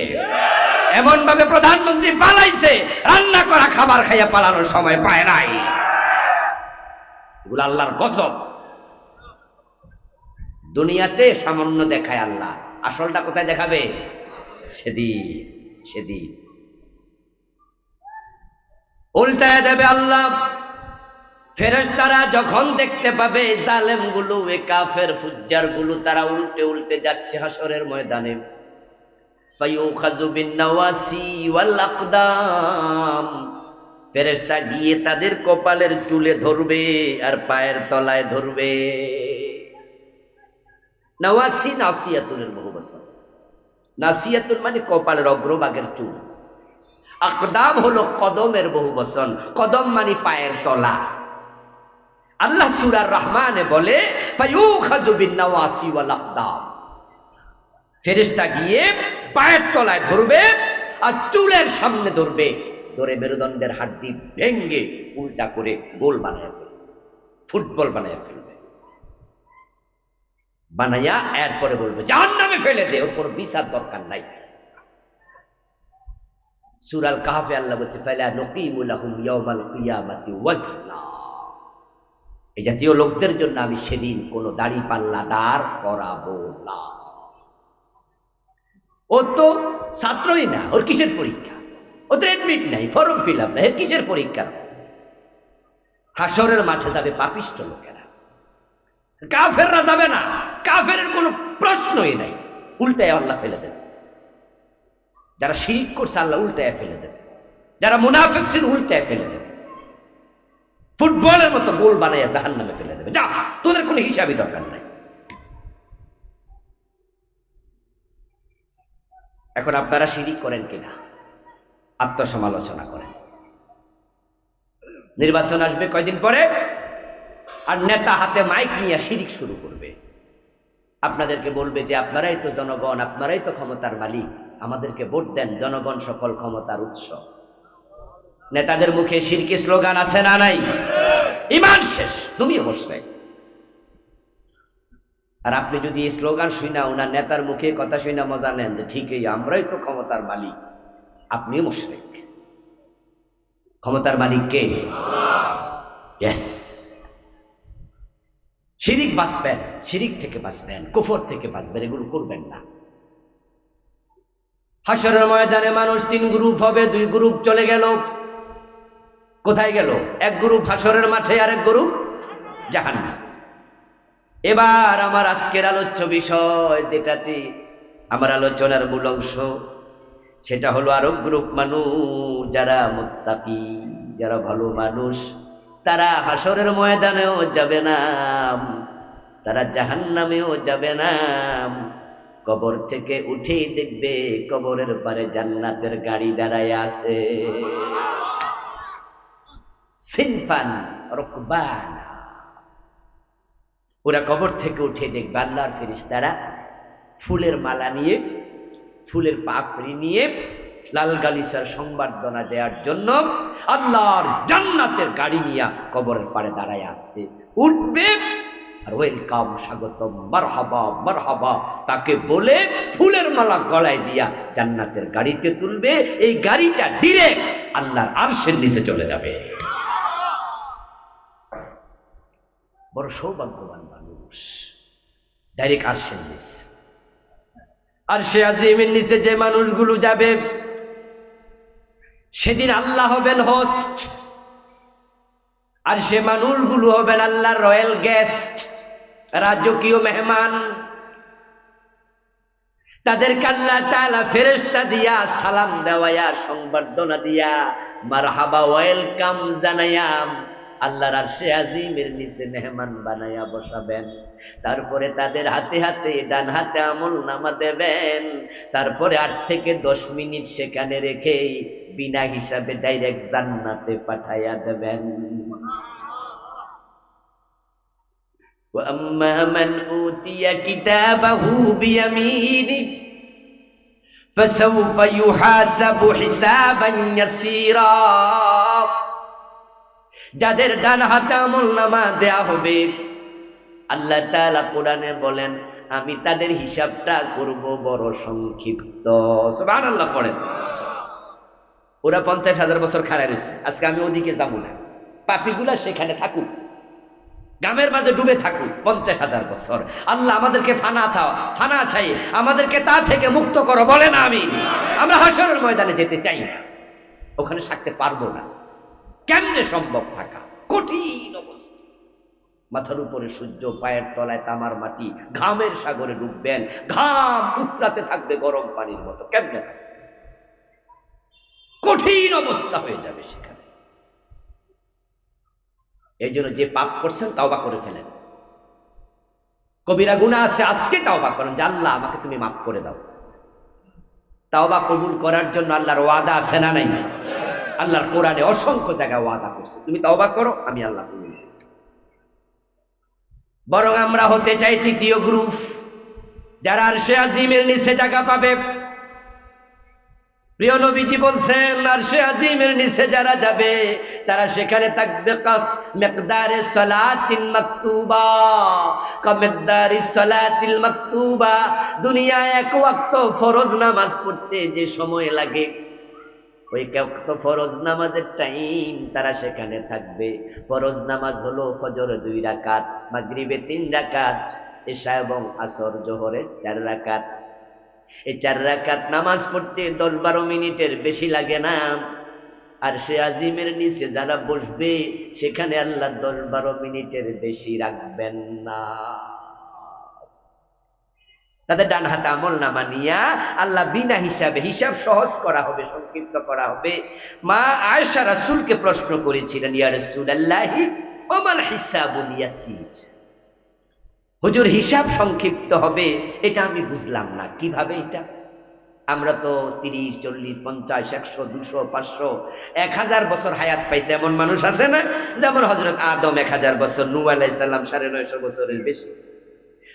এমন ভাবে প্রধানমন্ত্রী পালাইছে, রান্না করা খাবার খাইয়া পালানোর সময় পায় নাই। এগুলো আল্লাহর গজব। দুনিয়াতে সামান্য দেখায় আল্লাহ, আসলটা কোথায় দেখাবে? সেদিন উল্টায় দেবে আল্লাহ। ফেরেশতারা যখন দেখতে পাবে জালেম গুলো, এ কাফের ফুজ্জার গুলো তারা উল্টে উল্টে যাচ্ছে হাসরের ময়দানে, ফায়ুখাযু বিন-নাওয়াসি ওয়াল আকদাম, ফেরেশতা গিয়ে তাদের কপালের চুলে ধরবে আর পায়ের তলায় ধরবে। নাওয়াসি নাসিয়াতুলের বহুবচন। নাসিয়াতুল মানে কপালের অগ্রভাগের চুল, আকদাম হলো কদমের বহুবচন, কদম মানে পায়ের তলা। আল্লাহ সূরা রহমানে বলে ফায়ুখাযু বিন-নাওয়াসি ওয়াল আকদাম, ফেরেশতা গিয়ে পায়ের তলায় ধরবে আর চুলের সামনে ধরবে, ধরে মেরুদণ্ডের হাড্ডি ভেঙ্গে উল্টা করে গোল বানায় ফেলবে, ফুটবল বানায় ফেলবে, বানাইয়া এরপরে বলবে জাহান্নামে ফেলে দে, ওর কোনো বিচার দরকার নাই। সূরা আল কাহফে আল্লাহ বলছে ফালা নুকিমু লাহুম ইয়াওমাল কিয়ামাতি ওয়াজনা, এই জাতীয় লোকদের জন্য আমি সেদিন কোনো দাড়ি পাল্লা দাঁড় করাবো না। ও তো ছাত্রই না, ওর কিসের পরীক্ষা? ও তো এডমিট নাই, ফর্ম ফিল আপ নাই, এর কিসের পরীক্ষা? হাসরের মাঠে যাবে পাপিষ্ঠ লোকেরা, কাফেররা যাবে না। কাফেরের কোনো প্রশ্নই নাই, উল্টায় আল্লাহ ফেলে দেবে। যারা শিরক করছে আল্লাহ উল্টায় ফেলে দেবে, যারা মুনাফিক ছিল উল্টায় ফেলে দেবে, ফুটবলের মতো গোল বানাইয়া জাহান্নামে ফেলে দেবে। যা, তোদের কোনো হিসাবই দরকার নাই। এখন আপনারা শিরক করেন কিনা আত্মসমালোচনা করেন। নির্বাচন আসবে কয়দিন পরে, আর নেতা হাতে মাইক নিয়ে শিরক শুরু করবে। আপনাদেরকে বলবে যে আপনারাই তো জনগণ, আপনারাই তো ক্ষমতার মালিক, আমাদেরকে ভোট দেন, জনগণ সকল ক্ষমতার উৎস। নেতাদের মুখে শিরকি স্লোগান আছে না নাই? ঈমান শেষ, তুমিও মুশরিক। আর আপনি যদি এই স্লোগান শুনা, ওনার নেতার মুখে কথা শুনা মজা নেন যে ঠিকই আমরাই তো ক্ষমতার মালিক, আপনিও মুশরিক। ক্ষমতার মালিক কে? ইয়েস। শিরিক বাঁচবেন, শিরিক থেকে বাঁচবেন, কুফর থেকে বাঁচবেন, এগুলো করবেন না। হাসরের ময়দানে মানুষ 3 গ্রুপ হবে, 2 গ্রুপ চলে গেল। কোথায় গেল? এক গ্রুপ হাসরের মাঠে, আর এক গ্রুপ জাহান্নাম। এবার আমার আজকের আলোচ্য বিষয়, যেটাতে আমার আলোচনার মূল অংশ, সেটা হলো আরো গ্রুপ মানুষ যারা মুত্তাকি, যারা ভালো মানুষ, তারা হাসরের ময়দানেও যাবে না, তারা জাহান্নামেও যাবে না। কবর থেকে উঠেই দেখবে কবরের পারে জান্নাতের গাড়ি দাঁড়ায় আছে। সিনফান রুকবানা, ওরা কবর থেকে উঠে দেখবে আল্লাহর ফেরেশতারা ফুলের মালা নিয়ে, ফুলের পাপড়ি নিয়ে, লাল গালিচার সংবর্ধনা দেওয়ার জন্য আল্লাহর জান্নাতের গাড়ি নিয়ে কবরের পাড়ে দাঁড়ায় আছে। উঠবে আর ওয়েলকাম, স্বাগতম, মারহাবা মারহাবা তাকে বলে ফুলের মালা গলায় দিয়া জান্নাতের গাড়িতে তুলবে। এই গাড়িটা ডিরেক্ট আল্লাহর আরশের নিচে চলে যাবে। বড় সৌভাগ্যবান মানুষ, ডাইরেক্ট আরশের নিচে। আরশে আজিমের নিচে যে মানুষগুলো যাবে সেদিন আল্লাহ হবেন হোস্ট, আর সে মানুষগুলো হবেন আল্লাহর রয়্যাল গেস্ট, রাজকীয় মেহমান। তাদেরকে আল্লাহ তাআলা ফেরেশতা দিয়া সালাম দেওয়ায়া, সংবর্ধনা দিয়া, মারহাবা ওয়েলকাম জানাইয়া আল্লাহর আরশে আজিমের নিচে মেহমান বানাইয়া বসাবেন। তারপরে তাদের হাতে হাতে, ডান হাতে আমলনামা দেবেন। তারপরে 8 থেকে 10 মিনিট সেখানে রেখে বিনা হিসাবে ডাইরেক্ট জান্নাতে পাঠাইয়া দেবেন। وَأَمَّا مَنْ أُوتِيَ كِتَابَهُ بِيَمِينِهِ فَسَوْفَ يُحَاسَبُ حِسَابًا يَسِيرًا। যাদের ডান হাতে আমলনামা দেয়া হবে, আল্লাহ তাআলা কোরআনে বলেন আমি তাদের হিসাবটা করব বড় সংক্ষিপ্ত। সুবহানাল্লাহ পড়েন। ওরা 50,000 বছর খাড়ায় রয়েছে, আজকে আমি ওদিকে যাব না, পাপীগুলা সেখানে থাকুক, গ্রামের মাঝে ডুবে থাকুক 50,000 বছর। আল্লাহ আমাদেরকে ফানা চাই, আমাদেরকে তা থেকে মুক্ত করো, বলে না আমি। আমরা হাশরের ময়দানে যেতে চাই না, ওখানে থাকতে পারবো না। কেমনে সম্ভব থাকা? কঠিন অবস্থা, মাথার উপরে সূর্য, পায়ের তলায় তামার মাটি, ঘামের সাগরে ডুববেন, ঘাম উতরাতে থাকবে গরম পানির মতো। কেমনে থাকবে? কঠিন অবস্থা হয়ে যাবে সেখানে। এই জন্য যে পাপ করছেন তাওবা করে ফেলেন। কবিরা গুনাহ আছে, আজকে তাওবা করেন যে আল্লাহ আমাকে তুমি মাফ করে দাও। তাওবা কবুল করার জন্য আল্লাহর ওয়াদা আছে না নাই? আল্লাহর কোরআনে অসংখ্য জায়গায় ওয়াদা করছে, তুমি তাওবা করো আমি আল্লাহ কবুল। বরং আমরা হতে চাই তৃতীয় গ্রুপ, যারা আরশে আজিমের নিচে জায়গা পাবে। প্রিয় নবীজি বলছেন আরশে আজিমের নিচে যারা যাবে তারা সেখানে থাকবে মিকদারে সালাতিন মাকতুবা, মিকদারে সালাতিল মাকতুবা। দুনিয়ায় 1 ওয়াক্ত ফরজ নামাজ পড়তে যে সময় লাগে, ওই 1 ওয়াক্ত ফরজ নামাজের টাইম তারা সেখানে থাকবে। ফরজ নামাজ হলো ফজর 2 রাকাত, মাগরিবে 3 রাকাত, ইশা এবং আসর জোহরে 4 রাকাত। এই 4 রাকাত নামাজ পড়তে 10-12 মিনিটের বেশি লাগে না। আর সে আজিমের নিচে যারা বসবে সেখানে আল্লাহ 10-12 মিনিটের বেশি রাখবেন না। তাদের ডান হাতে আমলনামা নিয়া আল্লাহ বিনা হিসাবে, হিসাব সহজ করা হবে, সংক্ষিপ্ত করা হবে। মা আয়েশা রাসূলকে প্রশ্ন করেছিলেন, ইয়া রাসূলুল্লাহি ওয়া মাল হিসাবুল ইয়াসির, হুজুর হিসাব সংক্ষিপ্ত হবে এটা আমি বুঝলাম না, কিভাবে এটা? আমরা তো 30, 40, 50, 100, 200, 500, 1000 বছর হায়াত পাইছে এমন মানুষ আছে না? যেমন হযরত আদম 1000 বছর, নূহ আলাইহিস সালাম 950 বছরের বেশি।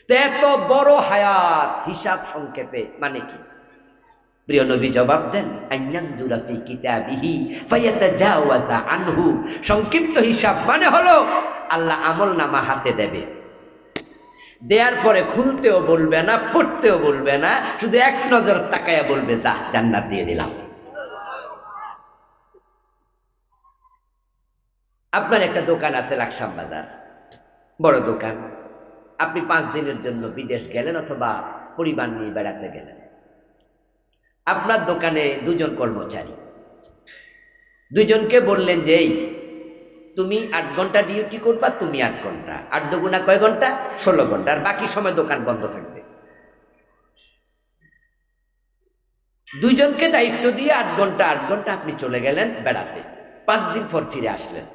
তো এত বড় হায়াত, হিসাব সংক্ষেপে মানে কি? প্রিয় নবী জবাব দেন, আইয়ানজুরা ফি কিতাবিহি ফায়াতাজাওয়াজা আনহু। সংক্ষিপ্ত হিসাব মানে হলো আল্লাহ আমলনামা হাতে দেবে, দেওয়ার পরে খুলতেও বলবে না, পড়তেও বলবে না, শুধু এক নজর তাকায়া বলবে যা জান্নাত দিয়ে দিলাম। আপনার একটা দোকান আছে লাকসাম বাজার, বড় দোকান। আপনি 5 দিনের জন্য বিদেশ গেলেন অথবা পরিবার নিয়ে বেড়াতে গেলেন। আপনার দোকানে 2 জন কর্মচারী, 2 জনকে বললেন যে এই তুমি 8 ঘন্টা ডিউটি করবা, তুমি 8 ঘন্টা, 8 দুগুণা কয় ঘন্টা? 16 ঘন্টা, আর বাকি সময় দোকান বন্ধ থাকবে। 2 জনকে দায়িত্ব দিয়ে 8 ঘন্টা 8 ঘন্টা আপনি চলে গেলেন বেড়াতে। 5 দিন পর ফিরে আসলেন।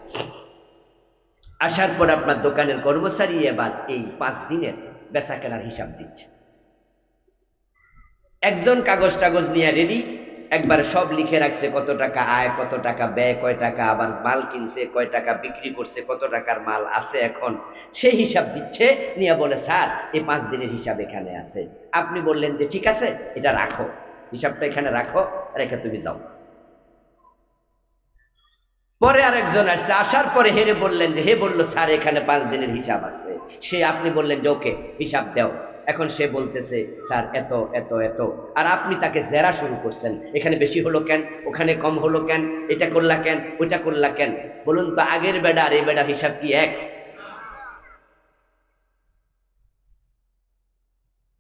আসার পর আপনার দোকানের কর্মচারী এবার এই 5 দিনের বেচা কেনার হিসাব দিচ্ছে। একজন কাগজ টাগজ নিয়ে রেডি, একবার সব লিখে রাখছে, কত টাকা আয়, কত টাকা ব্যয়, কয় টাকা আবার মাল কিনছে, কয় টাকা বিক্রি করছে, কত টাকার মাল আছে এখন, সেই হিসাব দিচ্ছে। নিয়ে বলে স্যার এই 5 দিনের হিসাব এখানে আছে। আপনি বললেন যে ঠিক আছে এটা রাখো, হিসাবটা এখানে রাখো, রেখে তুমি যাও। পরে আরেকজন আসছে, আসার পরে হেরে বললেন যে, হে বললো স্যার এখানে 5 দিনের হিসাব আছে। সে আপনি বললেন যে ওকে হিসাব দাও। এখন সে বলতেছে স্যার এত এত এত, আর আপনি তাকে জেরা শুরু করছেন, এখানে বেশি হলো কেন, ওখানে কম হলো কেন, এটা করলা কেন, ওইটা করলা কেন। বলুন তো আগের বেডা আর এই বেডার হিসাব কি এক?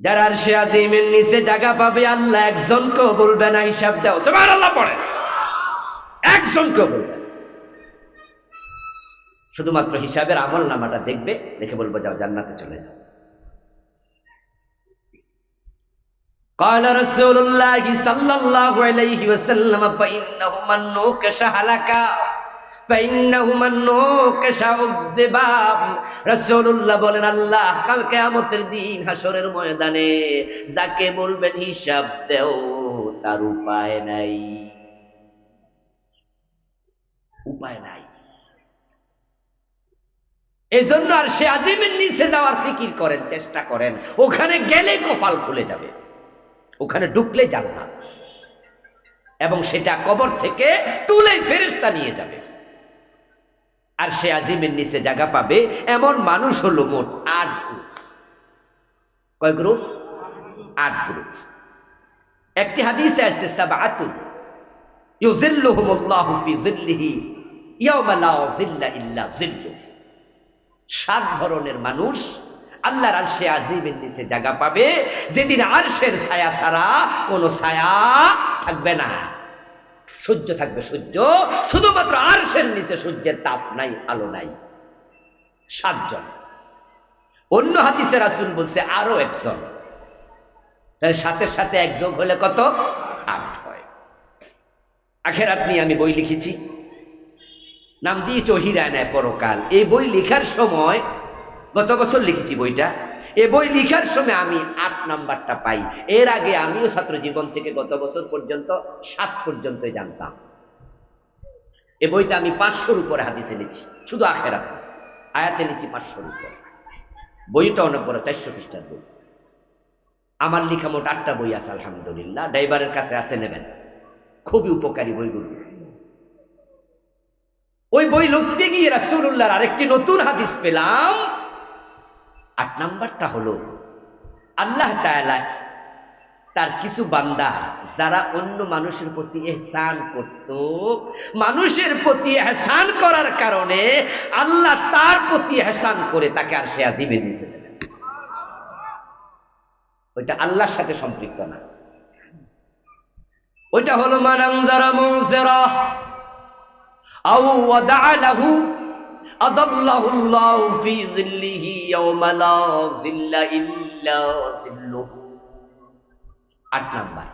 যারা আরশে আজিমের নিচে জায়গা পাবে আল্লাহ একজনকেও বলবে না হিসাব দাও। সুবহানাল্লাহ পড়ে, একজনকেও বলবে না। শুধুমাত্র হিসাবের আমল নামাটা দেখবে, দেখে বলবো যাও জান্নাতে চলে যাও। قال رسول الله صلى الله عليه وسلم فإنه من نوكش هلكا فإنه من نوكش عذبا। রাসূলুল্লাহ বলেন আল্লাহ কাল কিয়ামতের দিন হাসরের ময়দানে যাকে বলবেন হিসাব দাও তার উপায় নাই, উপায় নাই। এজন্য আরশে আজিমের নিচে যাওয়ার ফিকির করেন, চেষ্টা করেন। ওখানে গেলে কপাল খুলে যাবে, ওখানে ঢুকলে জান্নাত, এবং সেটা কবর থেকে তুলে ফেরেশতা নিয়ে যাবে। আরশে আজিমের নিচে জায়গা পাবে এমন মানুষ হলো মোট 8 গ্রুপ। কয় গ্রুপ? 8 গ্রুপ। একটি হাদিসে আসছে সাবআতুন ইউযিল্লুহুমুল্লাহু ফি যিল্লিহি ইয়াওমা লা যিল্লা ইল্লা যিল্লুহু। 7 ধরনের মানুষ আল্লাহর আরশে আজিমের নিচে জায়গা পাবে যেদিন আরশের ছায়া ছাড়া কোনো ছায়া থাকবে না। সূর্য থাকবে সূর্য, শুধুমাত্র আরশের নিচে সূর্যের তাপ নাই, আলো নাই। 7 জন। অন্য হাদিসে রাসূল বলছে আরো 1 জন। তাহলে 7-এর সাথে 1 যোগ হলে কত? 8 হয়। আখিরাত নিয়ে আমি বই লিখেছি, নাম দিয়েছি হিরানায় পরকাল। এই বই লেখার সময়, গত বছর লিখেছি বইটা, এই বই লেখার সময় আমি 8 নাম্বারটা পাই। এর আগে আমিও ছাত্র জীবন থেকে গত বছর পর্যন্ত 7 পর্যন্ত জানতাম। এই বইটা আমি 500-র উপরে হাদিসে নিচ্ছি, শুধু আখিরাত আয়াতে নিচ্ছি 500-র উপরে। বইটা অনেক বড়, 400 পৃষ্ঠার বই। আমার লেখা মোট 8টা বই আছে আলহামদুলিল্লাহ, ড্রাইভারের কাছে আছে, নেবেন, খুবই উপকারী বইগুলো। ওই বই লিখতে গিয়ে রাসূলুল্লাহর আরেকটি নতুন হাদিস পেলাম। 8 নাম্বারটা হলো আল্লাহ তাআলা তার কিছু বান্দা যারা অন্য মানুষের প্রতি ইহসান করত, মানুষের প্রতি ইহসান করার কারণে আল্লাহ তার প্রতি ইহসান করে তাকে আরশে আজিমের নিচে দেবেন। ওইটা আল্লাহর সাথে সম্পৃক্ত না, ওইটা হলো মান আনজারা মুনজিরা আও ওয়াদা'a লাহু আদাল্লাহু আল্লাহু ফি যিল্লিহি ইয়াওমা লা যিল্লা ইল্লা যিল্লুহু। 8 নাম্বার।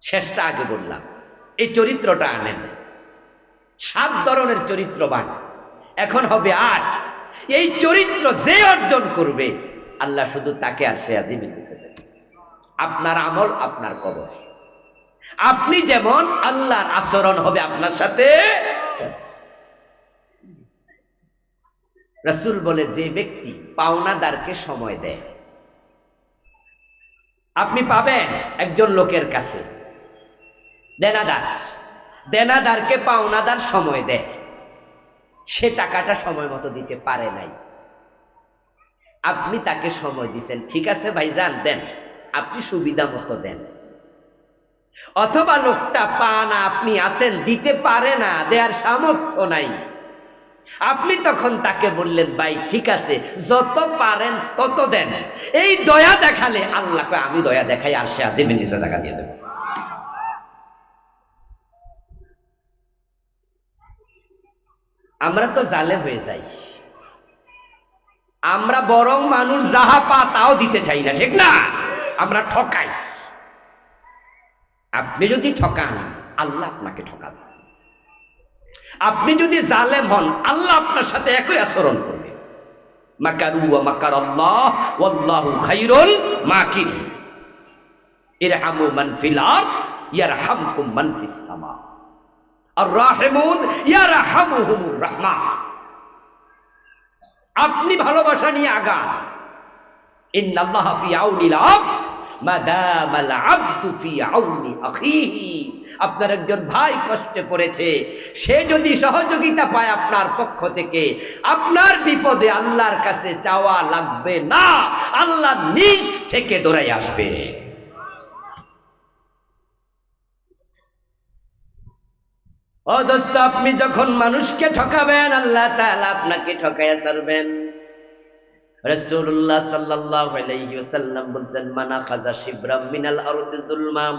শেষটা আগে বললাম, এই চরিত্রটা আনেন। 7 ধরনের চরিত্রবান, এখন হবে 8। এই চরিত্র যে অর্জন করবে আল্লাহ শুধু তাকে আরশে আজিমের নিচে দেবেন। আপনার আমল আপনার কবর। আপনি যেমন, আল্লাহর আচরণ হবে আপনার সাথে। রাসূল বলে যে ব্যক্তি পাওনাদারকে সময় দেয়, আপনি পাবেন একজন লোকের কাছে দেনাদারকে পাওনাদার সময় দেয়, সে টাকাটা সময় মতো দিতে পারে নাই, আপনি তাকে সময় দিচ্ছেন, ঠিক আছে ভাইজান দেন, আপনি সুবিধা মতো দেন। অথবা লোকটা পানা, আপনি আছেন, দিতে পারে না, দেওয়ার সামর্থ্য নাই, আপনি তখন তাকে বললেন ভাই ঠিক আছে যত পারেন তত দেন। এই দয়া দেখালে আল্লাহকে আমি দয়া দেখাই আরশে আজিমের নিচে জায়গা দিয়ে দেব। আমরা তো জালেম হয়ে যাই, আমরা বরং মানুষ যাহা পা তাও দিতে চাই না, ঠিক না? আমরা ঠকাই। আপনি যদি ঠকান আল্লাহ আপনাকে ঠকাবে, আপনি যদি জালেম হন আল্লাহ আপনার সাথে একই আচরণ করবে। মাকারু ওয়া মাকারাল্লাহ ওয়াল্লাহু খায়রুল মাকিরিন। ইরহামু মান ফিল আরদ ইয়ারহামকুম মান ফিস সামা আর রাহিমুন ইয়ারহামুহুমুর রাহমান। আপনি ভালোবাসা নিয়ে আগান। ইন্নাল্লাহা ফি আউনিল আবদ মা দামাল আবদু ফি আউনি আখিহি আপনার একজন ভাই কষ্টে পড়েছে, সে যদি সহযোগিতা পায় আপনার পক্ষ থেকে, আপনার বিপদে আল্লাহর কাছে চাওয়া লাগবে না, আল্লাহ নিজ থেকে দৌড়াই আসবে। ও দোস্ত, আপনি যখন মানুষকে ঠকাবেন, আল্লাহ তাআলা আপনাকে ঠকাইয়া ছাড়বেন। রাসূলুল্লাহ সাল্লাল্লাহু আলাইহি ওয়াসাল্লাম বলেন, মান আখাযা শিবরাম মিনাল আরদি যুলমাম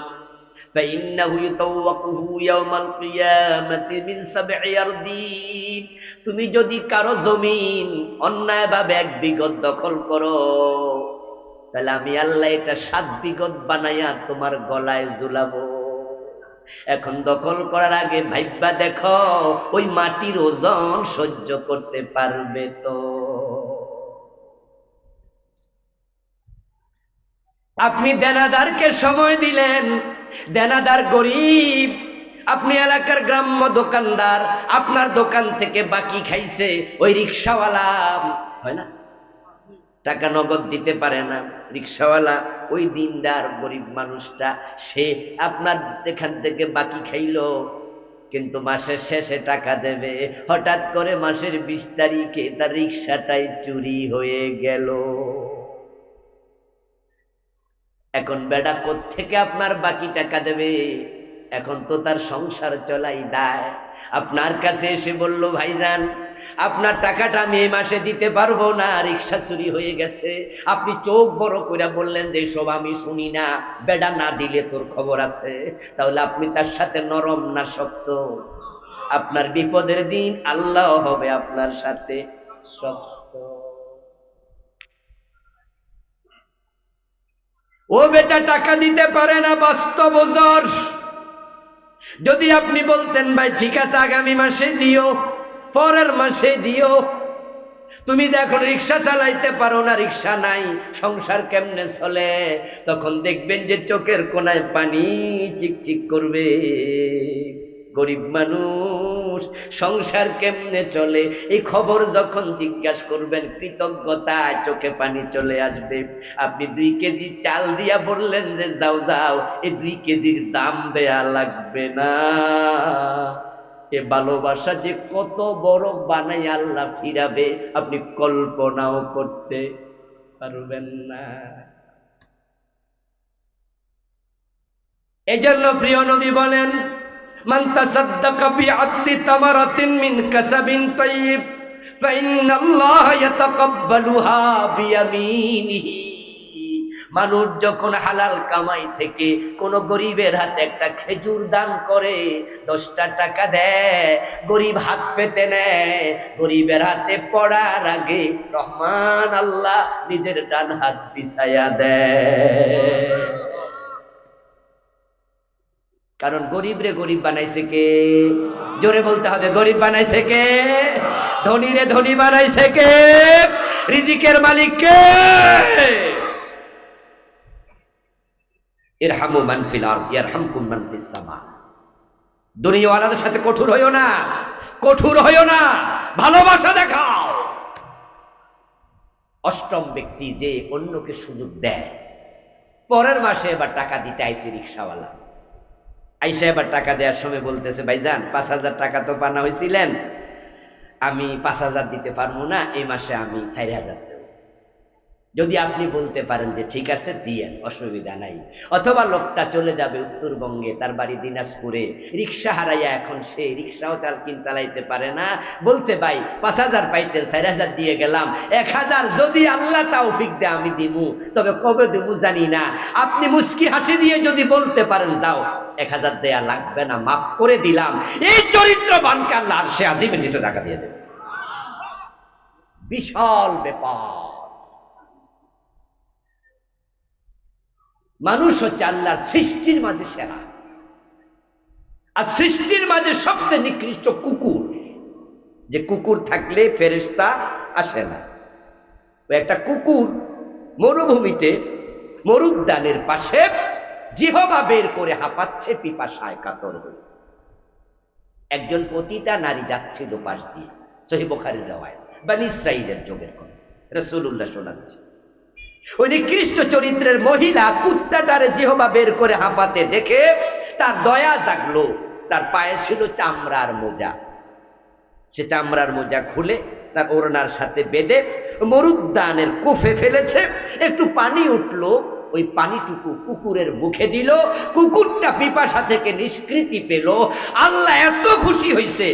ফাইন্নাহু ইউতাওয়াকুহু ইয়াওমাল কিয়ামাতি মিন সাবঈ আরদিন। তুমি যদি কারো জমিন অন্যায়ভাবে 1 বিঘত দখল করো, তাহলে আমি আল্লাহ এটা 7 বিঘত বানাইয়া তোমার গলায় ঝুলাবো। এখন দখল করার আগে ভাইবা দেখো ওই মাটির ওজন সহ্য করতে পারবে তো? আপনি দেনাদারকে সময় দিলেন, দেনাদার গরিব, আপনি এলাকার গ্রাম্য দোকানদার, আপনার দোকান থেকে বাকি খাইছে, ওই রিকশাওয়ালা, হয় না, টাকা নগদ দিতে পারে না, রিকশাওয়ালা, ওই দিনদার গরিব মানুষটা, সে আপনার এখান থেকে বাকি খাইলো, কিন্তু মাসের শেষে টাকা দেবে। হঠাৎ করে মাসের 20 তারিখে তার রিকশাটাই চুরি হয়ে গেল। এখন বেটা কোত্থেকে আপনার বাকি টাকা দেবে? এখন তো তার সংসার চলাই দায়। আপনার কাছে এসে বলল, ভাইজান আপনার টাকাটা আমি এই মাসে দিতে পারবো না, রিকশা চুরি হয়ে গেছে। আপনি চোখ বড় করে বললেন যে সব আমি শুনি না, বেটা না দিলে তোর খবর আছে। তাহলে আপনি তার সাথে নরম না শক্ত? আপনার বিপদের দিন আল্লাহ হবে আপনার সাথে শক্ত। ও বেটা টাকা দিতে পারে না, বাস্তব ওজর। যদি আপনি বলতেন ভাই ঠিক আছে আগামী মাসে দিও, পরের মাসে দিও, তুমি যে এখন রিকশা চালাইতে পারো না, রিকশা নাই, সংসার কেমনে চলে? তখন দেখবেন যে চোখের কোনায় পানি চিকচিক করবে। গরিব মানুষ, সংসার কেমনে চলে, এই খবর যখন জিজ্ঞাসা করবেন, কৃতজ্ঞতায় চোখে পানি চলে আসবে। আপনি 2 কেজি চাল দিয়া বললেন যে যাও যাও, এই 2 কেজির দাম দেয়া লাগবে না। এ ভালোবাসা যে কত বড় বানাই আল্লাহ ফিরাবে, আপনি কল্পনাও করতে পারবেন না। এজন্য প্রিয় নবী বলেন, মান তাসাদ্দাকা বিআদলি তামারাতিন মিন কাসাবিন তাইয়্যিব ফাইন্নাল্লাহা ইয়াতাকাব্বালুহা বিয়ামিনিহি। মানুষ যখন হালাল কামাই থেকে কোন গরিবের হাতে একটা খেজুর দান করে, 10টা টাকা দেয়, গরিব হাত পেতে নেয়, গরিবের হাতে পড়ার আগে রহমান আল্লাহ নিজের ডান হাত বিছায়া দেয়। কারণ গরিব রে গরিব বানাইছে কে? জোরে বলতে হবে, গরিব বানাইছে কে? ধনী রে ধনী বানাইছে কে? রিজিকের মালিক কে? ইরহামু মান ফিল আরদ ইয়ারহামকুম মান ফিস সামা। দুনিয়াওয়ালাদের সাথে কঠোর হইও না, কঠোর হইও না, ভালোবাসা দেখাও। 8ম ব্যক্তি যে অন্যকে সুযোগ দেয়। পরের মাসে এবার টাকা দিতে আইছে রিকশাওয়ালা, আইসা এবার টাকা দেওয়ার সময় বলতেছে, ভাইজান 5000 টাকা তো পানা হয়েছিলেন, আমি 5000 দিতে পারবো না, এই মাসে আমি 4000 দেব। যদি আপনি বলতে পারেন যে ঠিক আছে দিয়েন, অসুবিধা নাই। অথবা লোকটা চলে যাবে উত্তরবঙ্গে, তার বাড়ি দিনাজপুরে, রিকশা হারাইয়া এখন সে রিকশাও চালাইতে পারে না। বলছে ভাই 5000 পাইতেন, 4000 দিয়ে গেলাম, 1000 যদি আল্লাহ তৌফিক দেয় আমি দিমু, তবে কবে দিমু জানি না। আপনি মুস্কি হাসি দিয়ে যদি বলতে পারেন যাও 1000 দেয়া লাগবে না, মাফ করে দিলাম, এই চরিত্রবানকে আল্লাহ আরশে আজিমের নিচে টাকা দিয়ে দেবে। বিশাল ব্যাপার। মানুষ হচ্ছে আল্লাহর সৃষ্টির মাঝে সেরা, আর সৃষ্টির মাঝে সবচেয়ে নিকৃষ্ট কুকুর। যে কুকুর থাকলে ফেরেশতা আসে না। একটা কুকুর মরুভূমিতে মরুদ্যানের পাশে জিহবা বের করে হাঁপাচ্ছে পিপাসায় কাতর হয়ে। একজন পতিতা নারী যাচ্ছিল পাশ দিয়ে, সহিহ বুখারীর riwayat, বনী ইসরাঈলের যুগের কথা, রাসূলুল্লাহ শোনাচ্ছে। ওই নিকৃষ্ট চরিত্রের মহিলা কুত্তাটারে জিহবা বের করে হাঁপাতে দেখে তার দয়া জাগলো। তার পায়ে ছিল চামড়ার মোজা, সে চামড়ার মোজা খুলে তার ওড়নার সাথে বেঁধে মরুদ্যানের কোফে ফেলেছে। একটু পানি উঠলো, ওই পানিটুকু কুকুরের মুখে দিল। কুকুরটা পিপাসা থেকে নিষ্কৃতি পেল। আল্লাহ এত খুশি হয়েছে,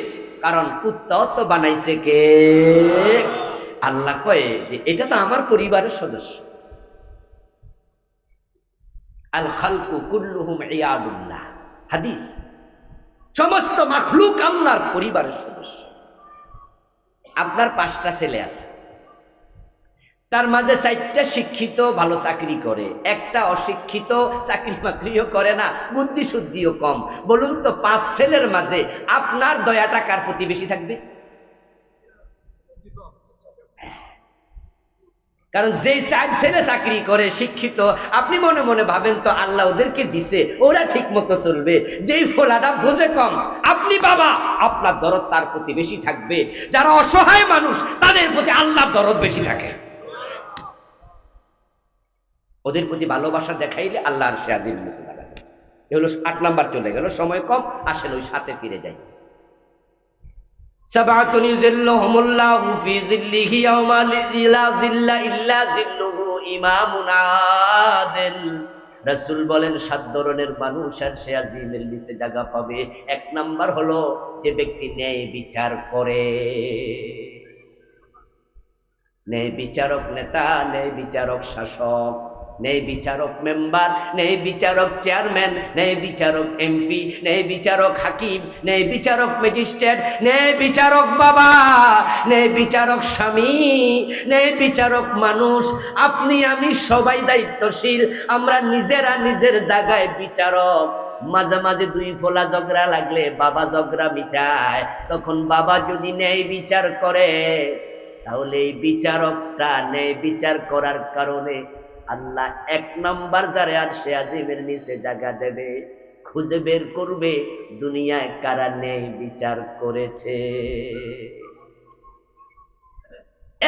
কারণ কুত্তাও তো বানাইছে কে? আল্লাহ কয়ে যে এটা তো আমার পরিবারের সদস্য। আল খালকু কুল্লুহুম ইয়াদুল্লাহ, হাদিস। সমস্ত মাখলুক আল্লাহর পরিবারের সদস্য। আপনার 5টা ছেলে আছে, তার মাঝে 4টা শিক্ষিত, ভালো চাকরি করে, একটা অশিক্ষিত, চাকরি বাকরিও করে না, বুদ্ধি শুদ্ধিও কম। বলুন তো 5 ছেলের মাঝে আপনার দয়াটা কার প্রতি বেশি থাকবে? কারণ যেই 4 ছেলে চাকরি করে, শিক্ষিত, আপনি মনে মনে ভাবেন তো আল্লাহ ওদেরকে দিছে, ওরা ঠিক মতো চলবে। যেই ফোলাটা বোঝে কম, আপনি বাবা, আপনার দরদ তার প্রতি বেশি থাকবে। যারা অসহায় মানুষ, তাদের প্রতি আল্লাহর দরদ বেশি থাকে। ওদের প্রতি ভালোবাসা দেখাইলে আল্লাহ আরশে আজিমের নিচে দাঁড়াবে। এ হলো 8 নাম্বার। চলে গেল, সময় কম, আসেন ওই 7-এ ফিরে যাই। সাবাতুন ইযিল্লুহুমুল্লাহু ফি যিল্লিহি ইয়াওমা লা যিল্লা ইল্লা যিল্লুহু, ইমামুন আদিল। রাসূল বলেন 7 ধরনের মানুষ আরশে আজিমের নিচে জায়গা পাবে। 1 নাম্বার হলো যে ব্যক্তি ন্যায় বিচার করে। ন্যায় বিচারক নেতা, ন্যায় বিচারক শাসক, ন্যায় বিচারক মেম্বার, ন্যায় বিচারক চেয়ারম্যান, ন্যায় বিচারক এমপি, ন্যায় বিচারক হাকিম, ন্যায় বিচারক ম্যাজিস্ট্রেট, ন্যায় বিচারক বাবা, ন্যায় বিচারক স্বামী, ন্যায় বিচারক মানুষ। আপনি আমি সবাই দায়িত্বশীল। আমরা নিজেরা নিজের জায়গায় বিচারক। মাঝে মাঝে 2 ফোলা ঝগড়া লাগলে বাবা ঝগড়া মিটায়। তখন বাবা যদি ন্যায় বিচার করে, তাহলে এই বিচারকটা ন্যায় বিচার করার কারণে আল্লাহ 1 নাম্বার যারে আরশে আজিমের নিচে জায়গা দেবে। খুঁজে বের করবে দুনিয়ায় কারা ন্যায় বিচার করেছে।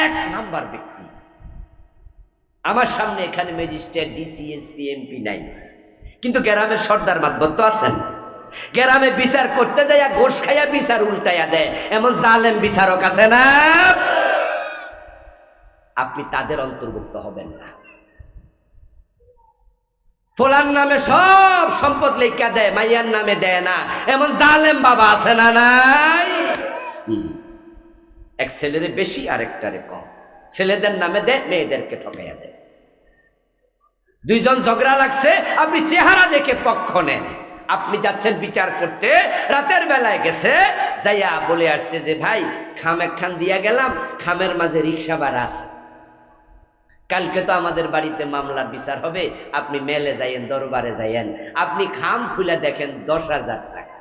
1 নাম্বার ব্যক্তি। আমার সামনে এখানে ম্যাজিস্ট্রেট, ডিসি, এসপি, এমপি নাই, কিন্তু গ্রামের সর্দার মাতবর তো আছেন। গ্রামে বিচার করতে যায় ঘোষ খাইয়া বিচার উল্টাইয়া দেয়, এমন জালেম বিচারক আছে না? আপনি তাদের অন্তর্ভুক্ত হবেন না। ফোলার নামে সব সম্পদ লেখা দেয়, মাইয়ার নামে দেয় না, এমন জালেম বাবা আছে না? নাই। এক ছেলেরে বেশি আর একটারে কম, ছেলেদের নামে দেয়, মেয়েদেরকে ঠকাইয়া দেয়। 2 জন ঝগড়া লাগছে, আপনি চেহারা দেখে পক্ষ নেন। আপনি যাচ্ছেন বিচার করতে, রাতের বেলায় গেছে, যাইয়া বলে আসছে যে ভাই খাম 1 খান দিয়া গেলাম, খামের মাঝে রিক্সা ভাড়া আছে, কালকে তো আমাদের বাড়িতে মামলার বিচার হবে, আপনি মেলে যাইয়েন, দরবারে যাইয়েন। আপনি খাম খুলে দেখেন 10,000 টাকা।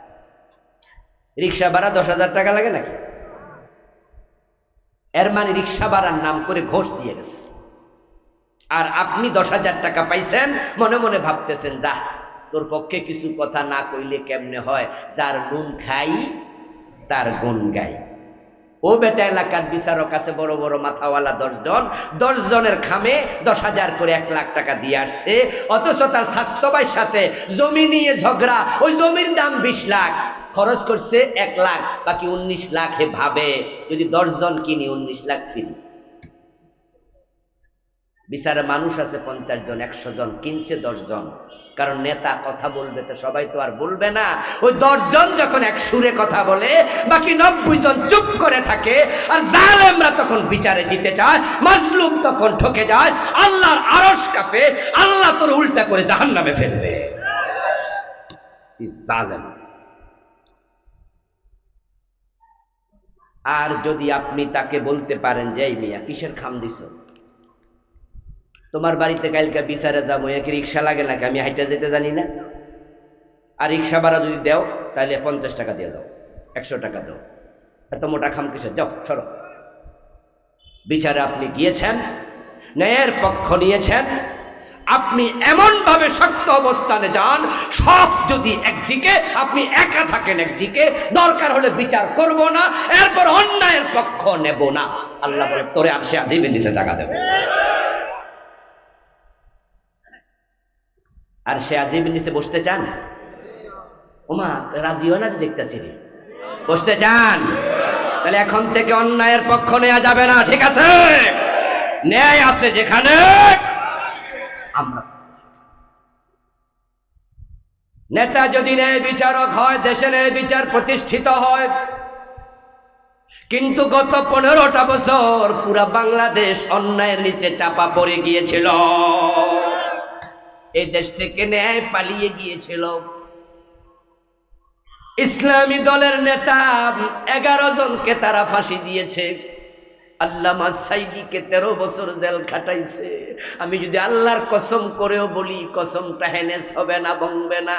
রিক্সা ভাড়া 10,000 টাকা লাগে নাকি? এর মানে রিক্সা ভাড়ার নাম করে ঘোষ দিয়ে গেছে। আর আপনি 10,000 টাকা পাইছেন, মনে মনে ভাবতেছেন যা, তোর পক্ষে কিছু কথা না কইলে কেমনে হয়, যার নুন খাই তার গুণ গাই। ও বেটা, এলাকার বিচারক আছে বড় বড় মাথাওয়ালা 10 জন, 10 জনের খামে 10,000 করে 1 লাখ টাকা দিয়ে আসছে। অথচ তার স্বাস্থ্যবাইয়ের সাথে জমি নিয়ে ঝগড়া, ওই জমির দাম 20 লাখ, খরচ করছে 1 লাখ, বাকি 19 লাখ। হে ভাবে যদি 10 জন কিনি 19 লাখ ফ্রি। বিচারে মানুষ আছে 50 জন, 100 জন, কিনছে 10 জন। কারণ নেতা কথা বলবে তো সবাই তো আর বলবে না। ওই 10 জন যখন এক সুরে কথা বলে, বাকি 90 জন চুপ করে থাকে। আর জালেমরা তখন বিচারে জিতে যায়, মাজলুম তখন ঠকে যায়, আল্লাহর আরশ কাঁপে, আল্লাহ তোর উল্টা করে জাহান্নামে ফেলবে। জালেম। আর যদি আপনি তাকে বলতে পারেন যে এই মিয়া কিসের খাম দিছো, তোমার বাড়িতে কালকে বিচারে যাবো, কি রিক্সা লাগে নাকি, আমি হাইটা যেতে জানি না? আর রিক্সা ভাড়া যদি দেও তাহলে 50 টাকা দিয়ে দাও, 100 টাকা দাও, এত মোটা খাম কিসের, যাও সরো। বিচারে আপনি গিয়েছেন, ন্যায়ের পক্ষ নিয়েছেন, আপনি এমন ভাবে শক্ত অবস্থানে যান, সব যদি একদিকে, আপনি একা থাকেন একদিকে, দরকার হলে বিচার করব না, এরপর অন্যায়ের পক্ষ নেব না। আল্লাহ বলে তোরে আরশে আজিমের নিচে জায়গা দেব। আরশে আজিমের নিচে বসতে চান? ওমা রাজি হয় না যে দেখতেছি রে, বসতে চান? তাহলে এখন থেকে অন্যায়ের পক্ষ নেওয়া যাবে না, ঠিক আছে? ন্যায় আছে যেখানে আমরা। নেতা যদি ন্যায় বিচারক হয়, দেশে ন্যায় বিচার প্রতিষ্ঠিত হয়। কিন্তু গত 15টা বছর পুরা বাংলাদেশ অন্যায়ের নিচে চাপা পড়ে গিয়েছিল। এই দেশ থেকে ন্যায় পালিয়ে গিয়েছিল। ইসলামী দলের নেতা 11 জনকে তারা ফাঁসি দিয়েছে। আল্লামা সাইদিকে 13 বছর জেল খাটাইছে। আমি যদি আল্লাহর কসম করেও বলি, কসমটা হেনেস হবে না, ভাঙবে না।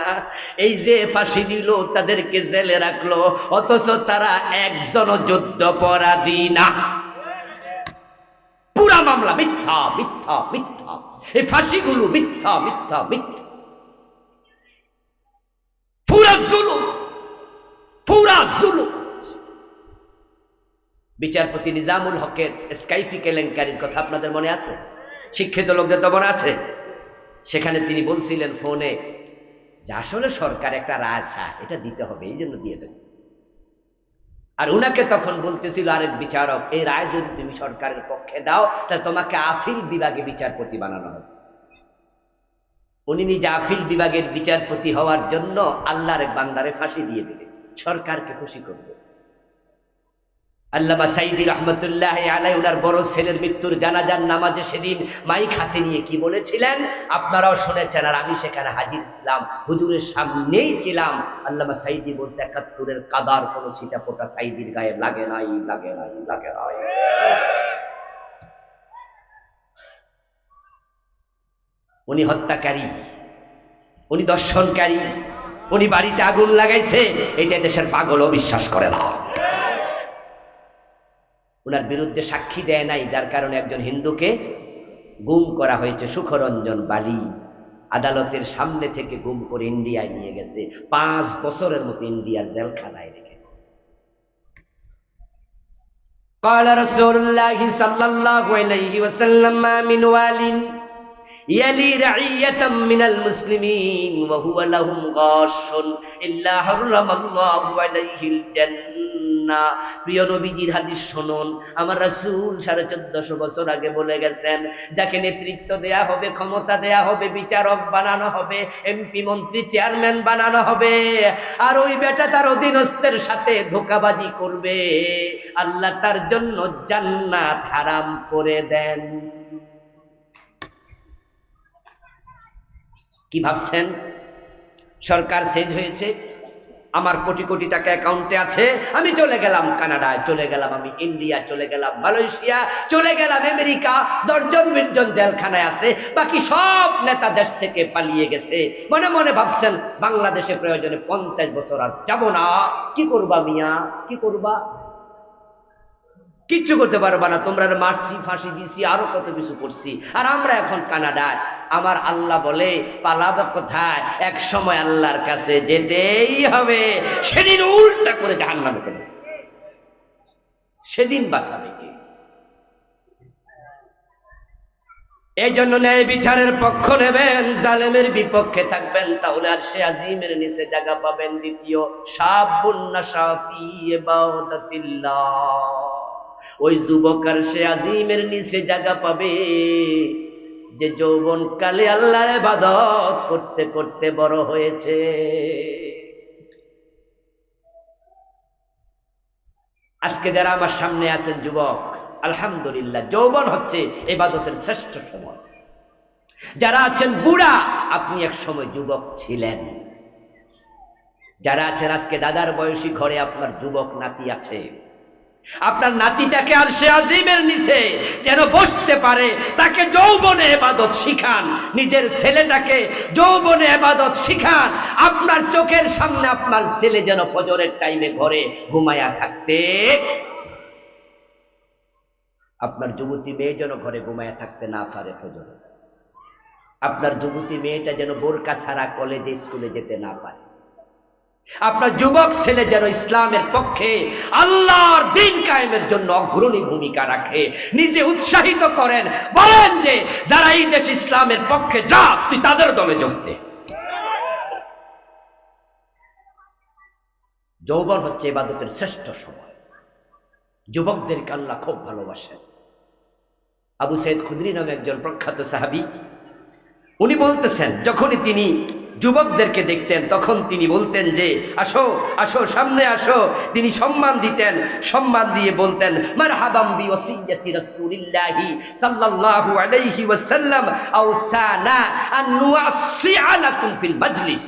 এই যে ফাঁসি দিল, তাদেরকে জেলে রাখলো, অথচ তারা একজন যুদ্ধাপরাধী না। পুরা মামলা মিথ্যা, মিথ্যা, মিথ্যা। এই ফাঁসিগুলো মিথ্যা, মিথ্যা, মিথ্যা। পুরা জুলুম, পুরা জুলুম। বিচারপতি নিজামুল হকের স্কাইপি কেলেঙ্কারির কথা আপনাদের মনে আছে? শিক্ষিত লোকদের তো মনে আছে। সেখানে তিনি বলছিলেন ফোনে যে আসলে সরকার একটা রায় চায়, এটা দিতে হবে, এই জন্য দিয়ে দেবে। আর উনাকে তখন বলতেছিল আরেক বিচারক, এই রায় যদি তুমি সরকারের পক্ষে দাও তাহলে তোমাকে আপিল বিভাগে বিচারপতি বানানো হবে। উনি নিজে আপিল বিভাগের বিচারপতি হওয়ার জন্য আল্লাহর এক বান্দারে ফাঁসি দিয়ে দেবে, সরকারকে খুশি করবে। আল্লামা সাইদি রহমতুল্লাহ আলাইহি উনার বড় ছেলের মৃত্যুর জানাজার নামাজে সেদিন মাইক হাতে নিয়ে কি বলেছিলেন আপনারাও শুনেছেন, আর আমি সেখানে হাজির ছিলাম, হুজুরের সামনেই ছিলাম। আল্লামা সাইদি বলছে 71-এর কাদার কোন ছিটা ফোটা সাইদির গায়ে লাগে নাই, লাগে নাই, লাগে নাই। উনি হত্যাকারী, উনি দর্শনকারী, উনি বাড়িতে আগুন লাগাইছে, এটা দেশের পাগলও বিশ্বাস করে না। উনার বিরুদ্ধে সাক্ষী দেয় নাই, যার কারণে একজন হিন্দুকে গুম করা হয়েছে, সুখরঞ্জন বালি। আদালতের সামনে থেকে গুম করে ইন্ডিয়ায় নিয়ে গেছে, 5 বছরের মতো ইন্ডিয়ার জেলখানায় রেখেছে। قال رسول الله صلى الله عليه وسلم ما من وال يلي رعية من المسلمين وهو لهم غاش إلا حرم الله عليه الجنة। প্রিয় নবীজির হাদিস শুনুন। আমার রাসূল 1450 বছর আগে বলে গেছেন, যাকে নেতৃত্ব দেয়া হবে, ক্ষমতা দেয়া হবে, বিচারক বানানো হবে, এমপি মন্ত্রী চেয়ারম্যান বানানো হবে, আর ওই বেটা তার অধীনস্থের সাথে ধোঁকাবাজি করবে, আল্লাহ তার জন্য জান্নাত হারাম করে দেন। কি ভাবছেন সরকার চেঞ্জ হয়েছে, আমার কোটি কোটি টাকা অ্যাকাউন্টে আছে, আমি চলে গেলাম কানাডায়, চলে গেলাম আমি ইন্ডিয়া, চলে গেলাম মালয়েশিয়া, চলে গেলাম আমেরিকা, 10 জন 20 জন জেলখানায় আছে, বাকি সব নেতা দেশ থেকে পালিয়ে গেছে। মনে মনে ভাবছেন বাংলাদেশে প্রয়োজনে 50 বছর আর যাব না। কি করবা মিয়া, কি করবা? কিচ্ছু করতে পারবা না। তোমরা মারছি, ফাঁসি দিছি, আরো কত কিছু করছি, আর আমরা এখন কানাডায়। আমার আল্লাহ বলে পালাবে কোথায়? এক সময় আল্লাহর কাছে যেতেই হবে, সেদিন উল্টা করে জাহান্নামে ফেলে, সেদিন বাঁচাবে কে? এই জন্য ন্যায় বিচারের পক্ষ নেবেন, জালেমের বিপক্ষে থাকবেন, তাহলে আর সে আজিমের নিচে জায়গা পাবেন। দ্বিতীয়, শাবুন নাশা ফি ইবাদাতিল্লাহ, ওই যুবক আর সে আজিমের নিচে জায়গা পাবে যে যৌবন কালে আল্লাহর ইবাদত করতে করতে বড় হয়েছে। আজকে যারা আমার সামনে আছেন যুবক, আলহামদুলিল্লাহ, যৌবন হচ্ছে ইবাদতের শ্রেষ্ঠ সময়। যারা আছেন বুড়া, আপনি এক সময় যুবক ছিলেন। যারা আছেন আজকে দাদার বয়সী, ঘরে আপনার যুবক নাতি আছে, আপনার নাতিটাকে আর সে আজিমের নিচে যেন বসতে পারে, তাকে যৌবনে ইবাদত শিখান। নিজের ছেলেটাকে যৌবনে ইবাদত শিখান। আপনার চোখের সামনে আপনার ছেলে যেন ফজরের টাইমে ঘরে ঘুমায়া থাকতে, আপনার যুবতী মেয়ে যেন ঘরে ঘুমায়া থাকতে না পারে ফজরে। আপনার যুবতী মেয়েটা যেন বোরকা ছাড়া কলেজে স্কুলে যেতে না পারে। আপনার যুবক ছেলে যেন ইসলামের পক্ষে, আল্লাহর দ্বীন কায়েমের জন্য অগ্রণী ভূমিকা রাখে। নিজে উৎসাহিত করেন, বলেন যে যারা এই দেশ ইসলামের পক্ষে, যা তুই তাদের দলে যোগ দে। যৌবন হচ্ছে ইবাদতের শ্রেষ্ঠ সময়। যুবকদেরকে আল্লাহ খুব ভালোবাসেন। আবু সাইদ খুদরি নামে একজন প্রখ্যাত সাহাবী, উনি বলতেছেন যখনই তিনি যুবকদেরকে দেখতেন তখন তিনি বলতেন যে আসো আসো, সামনে আসো। তিনি সম্মান দিতেন, সম্মান দিয়ে বলতেন মারহাবাম বিওসিয়্যাতি রাসূলিল্লাহি সাল্লাল্লাহু আলাইহি ওয়াসাল্লাম আওসানা আন নুআসসিআ লাকুম ফিল মাজলিস।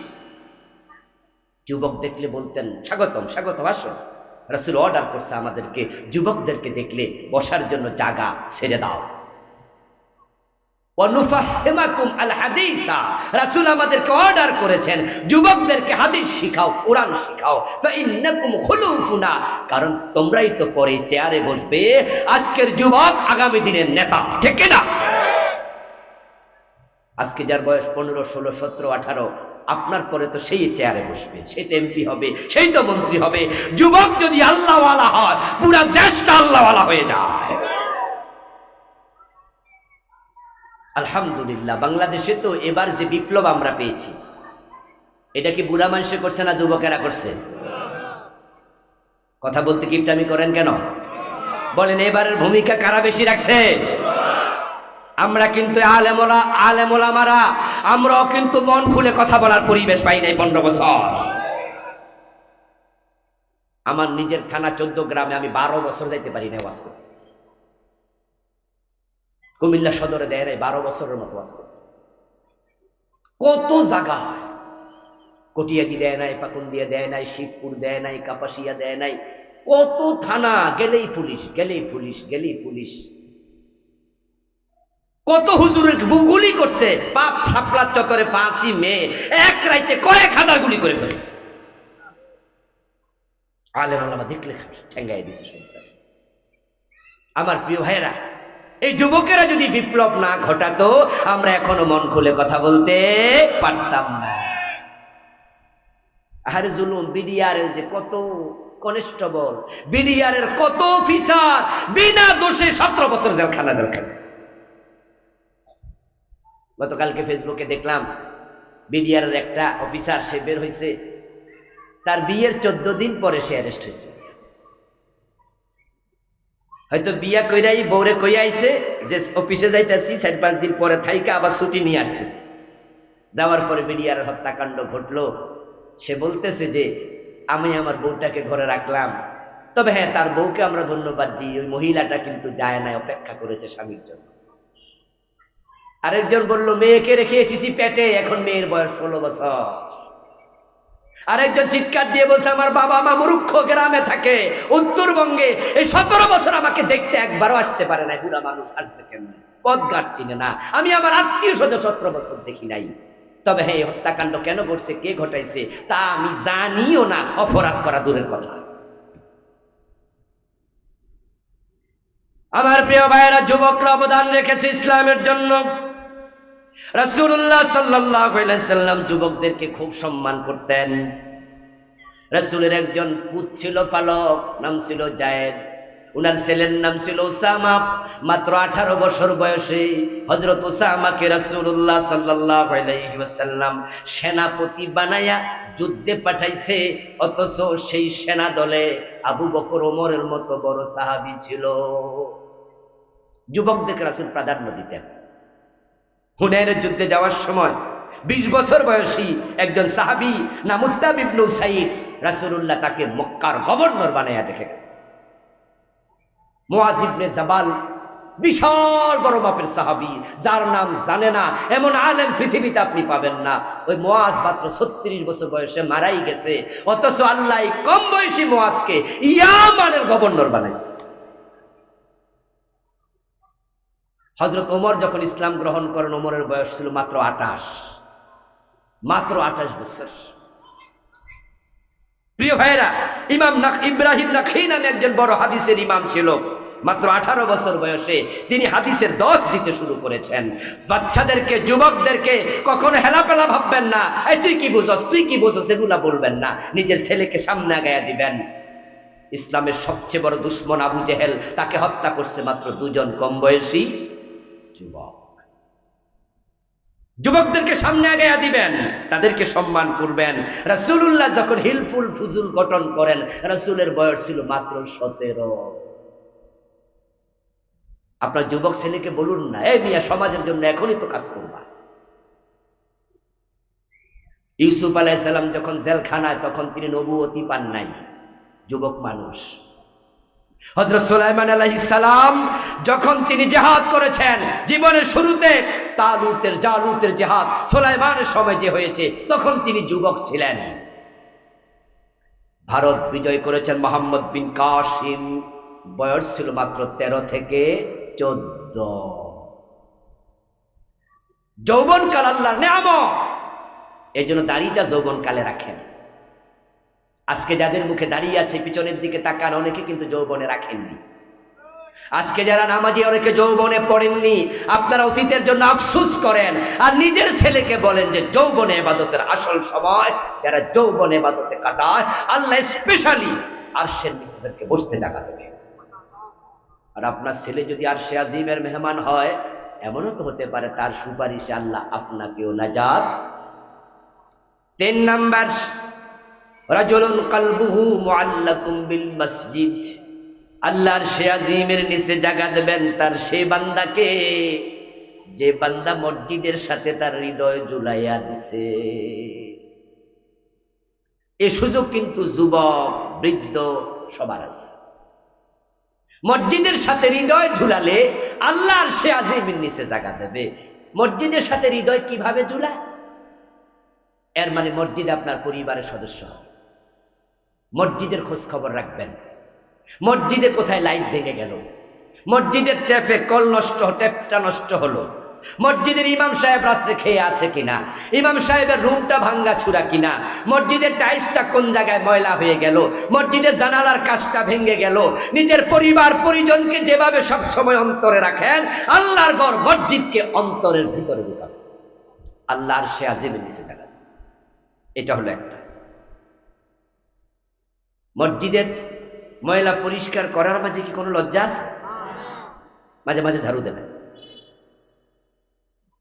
যুবক দেখলে বলতেন স্বাগতম স্বাগতম, আসো। রাসূল অর্ডার করছে আমাদেরকে যুবকদেরকে দেখলে বসার জন্য জায়গা ছেড়ে দাও। ওয়ানুফাহিমাকুম আল হাদিসা, রাসূল আমাদেরকে অর্ডার করেছেন যুবকদেরকে হাদিস শিখাও, কোরআন শিখাও। ফাইন্নাকুম খুলুফুনা, কারণ তোমরাই তো পরে চেয়ারে বসবে। আজকের যুবক আগামী দিনের নেতা, ঠিক না? আজকে যার বয়স 15, 16, 17, 18, আপনার পরে তো সেই চেয়ারে বসবে, সেই তো এমপি হবে, সেই তো মন্ত্রী হবে। যুবক যদি আল্লাহওয়ালা হয়, পুরা দেশটা আল্লাহওয়ালা হয়ে যায়। আলহামদুলিল্লাহ, বাংলাদেশে তো এবার যে বিপ্লব আমরা পেয়েছি, এটা কি বুড়া মানুষে করছে না যুবকেরা করছে? কথা বলতে কিপটামি করেন কেন? বলেন এবারের ভূমিকা কারা বেশি রাখছে? আমরা কিন্তু আলেমোলামারা, আমরাও কিন্তু মন খুলে কথা বলার পরিবেশ পাই নাই 15 বছর। আমার নিজের থানা 14 গ্রামে আমি 12 বছর যাইতে পারি না ওয়াজ করতে। কুমিল্লা সদরে দেয় নাই 12 বছরের মতো ওয়াজ করতে। কত জায়গায় কটিয়াদি দেয় নাই, পাকুন্দিয়া দেয় নাই, শিবপুর দেয় নাই, কাপাসিয়া দেয় নাই, কত থানা গেলেই পুলিশ, গেলেই পুলিশ, গেলেই পুলিশ। কত হুজুরের গুলি করছে, পাপ শাপলা চত্বরে ফাঁসি মেয়ে এক রাইতে কয়েক হাজার গুলি করে ফেলছে। আলেম ওলামা দেখলে ঠেঙ্গাই দিছে সন্তান। আমার প্রিয় ভাইয়েরা, এই যুবকেরা যদি বিপ্লব না ঘটাতো, আমরা এখনো মন খুলে কথা বলতে পারতাম না। আরে জুলুম, বিডিআরের যে কত কনস্টেবল, বিডিআরের কত অফিসার বিনা দোষে 17 বছর জেলখানা খাচ্ছে। গতকালকে ফেসবুকে দেখলাম বিডিআরের একটা অফিসার, সে বের হয়েছে, তার বিয়ের 14 দিন পরে সে অ্যারেস্ট হয়েছে। হয়তো বিয়া কইরাই বউরে কই আইছে যে অফিসে যাইতেছি, 4-5 দিন পরে থাইকা আবার ছুটি নিয়ে আসতেছে। যাওয়ার পরে বিডিআরের হত্যাকাণ্ড ঘটলো। সে বলতেছে যে আমি আমার বউটাকে ঘরে রাখলাম, তবে হ্যাঁ তার বউকে আমরা ধন্যবাদ দিই, ওই মহিলাটা কিন্তু যায় নাই, অপেক্ষা করেছে স্বামীর জন্য। আরেকজন বলল মেয়েকে রেখে এসেছি পেটে, এখন মেয়ের বয়স 16 বছর। আরেকজন চিৎকার দিয়ে বলছে আমার বাবা মা মূর্খ, গ্রামে থাকে উত্তরবঙ্গে, এই 17 বছর আমাকে দেখতে একবারও আসতে পারে না। বুড়া মানুষ আসবে কেমনে? পথঘাট চিনে না। আমি আমার আত্মীয় স্বজন 17 বছর দেখি নাই। তবে হ্যাঁ, এই হত্যাকাণ্ড কেন করছে, কে ঘটাইছে তা আমি জানিও না, অপরাধ করা দূরের কথা। আমার প্রিয় ভাইয়েরা, যুবকরা অবদান রেখেছে ইসলামের জন্য। রাসূলুল্লাহ সাল্লাল্লাহু আলাইহি সাল্লাম যুবকদেরকে খুব সম্মান করতেন। রাসূলের একজন পুত ছিল পালক, নাম ছিল জায়েদ। উনার ছেলের নাম ছিল উসামা। মাত্র 18 বছর বয়সে হযরত উসামাকে রাসূলুল্লাহ সাল্লাল্লাহু আলাইহি ওয়াসাল্লাম সেনাপতি বানায়া যুদ্ধে পাঠাইছে। অথচ সেই সেনা দলে আবু বকর, ওমরের মতো বড় সাহাবী ছিল। যুবকদেরকে রাসূল প্রাধান্য দিতেন। হুনাইনের যুদ্ধে যাওয়ার সময় 20 বছর বয়সী একজন সাহাবী নাম মুত্তাব ইবনে উসাইদ, রাসূলুল্লাহ তাকে মক্কার গভর্নর বানায়া রেখে গেছে। মুআজ ইবনে জাবাল বিশাল বড় মাপের সাহাবী, যার নাম জানে না এমন আলেম পৃথিবীতে আপনি পাবেন না। ওই মুআজ মাত্র 36 বছর বয়সে মারাই গেছে, অথচ আল্লাহ কম বয়সী মুআজকে ইয়ামানের গভর্নর বানাইছে। হযরত ওমর যখন ইসলাম গ্রহণ করেন, ওমরের বয়স ছিল মাত্র 28, মাত্র 28 বছর। প্রিয় ভাইরা, ইমাম ইব্রাহিম নাখঈ নামে একজন বড় হাদিসের ইমাম ছিল। মাত্র 18 বছর বয়সে তিনি হাদিসের 10 দিতে শুরু করেছেন। বাচ্চাদেরকে, যুবকদেরকে কখনো হেলাপেলা ভাববেন না, এই তুই কি বুঝস, তুই কি বুঝস, এগুলা বলবেন না। নিজের ছেলেকে সামনে আগায়া দিবেন। ইসলামের সবচেয়ে বড় দুশ্মন আবু জেহেল, তাকে হত্যা করছে মাত্র 2 জন কম বয়সী যুবক। যুবকদেরকে সামনে আগাইয়া দিবেন, তাদেরকে সম্মান করবেন। রাসূলুল্লাহ যখন হিলফুল ফুজুল গঠন করেন, রাসূলের বয়স ছিল মাত্র 17। আপনার যুবক ছেলেকে বলুন না, এই মিয়া সমাজের জন্য এখনই তো কাজ করবা। ইউসুফ আলাইহিস সালাম যখন জেলখানায়, তখন তিনি নবুয়তি পান নাই, যুবক মানুষ। হযরত সুলাইমান আলাইহিস সালাম যখন তিনি জিহাদ করেছেন, জীবনের শুরুতে জালুতের জিহাদ সুলাইমানের সময় যে হয়েছে, তখন তিনি যুবক ছিলেন। ভারত বিজয় করেছেন মুহাম্মদ বিন কাসিম, বয়স ছিল মাত্র 13 থেকে 14। যৌবনকাল আল্লাহর নিয়ামত, এই জন্য দাড়িটা যৌবনকালে রাখেন। আজকে যাদের মুখে দাঁড়িয়ে আছে, পিছনের দিকে তাকান, অনেকে কিন্তু যৌবনে রাখেননি। আজকে যারা নামাজি, অনেকে যৌবনে পড়েননি। আপনারা অতীতের জন্য আফসোস করেন, আর নিজের ছেলেকে বলেন যে যৌবনে ইবাদতের আসল সময়। যারা যৌবনে ইবাদতে কাটায়, আল্লাহ স্পেশালি আরশের নিচে বসতে জায়গা দেবে। আর আপনার ছেলে যদি আরশে আজিমের মেহমান হয়, এমনও তো হতে পারে তার সুপারিশে আল্লাহ আপনাকেও নাজাত। 3 নাম্বার, রাজুলুন কলবুহু মুআল্লাকুম বিল মসজিদ। আল্লাহর আরশে আজিমের নিচে জায়গা দেবেন তার সেই বান্দাকে, যে বান্দা মসজিদের সাথে তার হৃদয় ঝুলাইয়া দিছে। এই সুযোগ কিন্তু যুবক, বৃদ্ধ সবার আছে। মসজিদের সাথে হৃদয় ঝুলালে আল্লাহ আরশে আজিমের নিচে জায়গা দেবে। মসজিদের সাথে হৃদয় কিভাবে ঝুলায়? এর মানে মসজিদ আপনার পরিবারের সদস্য হবে। মসজিদের খোঁজ খবর রাখবেন। মসজিদে কোথায় লাইট ভেঙে গেল, মসজিদের ট্যাপে ট্যাপটা নষ্ট হলো, মসজিদের ইমাম সাহেব রাত্রে খেয়ে আছে কিনা, ইমাম সাহেবের রুমটা ভাঙ্গা ছুরা কিনা, মসজিদের টাইলসটা কোন জায়গায় ময়লা হয়ে গেল, মসজিদের জানালার কাজটা ভেঙে গেল। নিজের পরিবার পরিজনকে যেভাবে সব সময় অন্তরে রাখেন, আল্লাহর ঘর মসজিদকে অন্তরের ভিতরে ঢুকাবেন। আল্লাহর আরশে আজিমের নিচে জায়গা। এটা হলো একটা। মসজিদের ময়লা পরিষ্কার করার মাঝে কি কোনো লজ্জা আছে? মাঝে মাঝে ঝাড়ু দেবেন।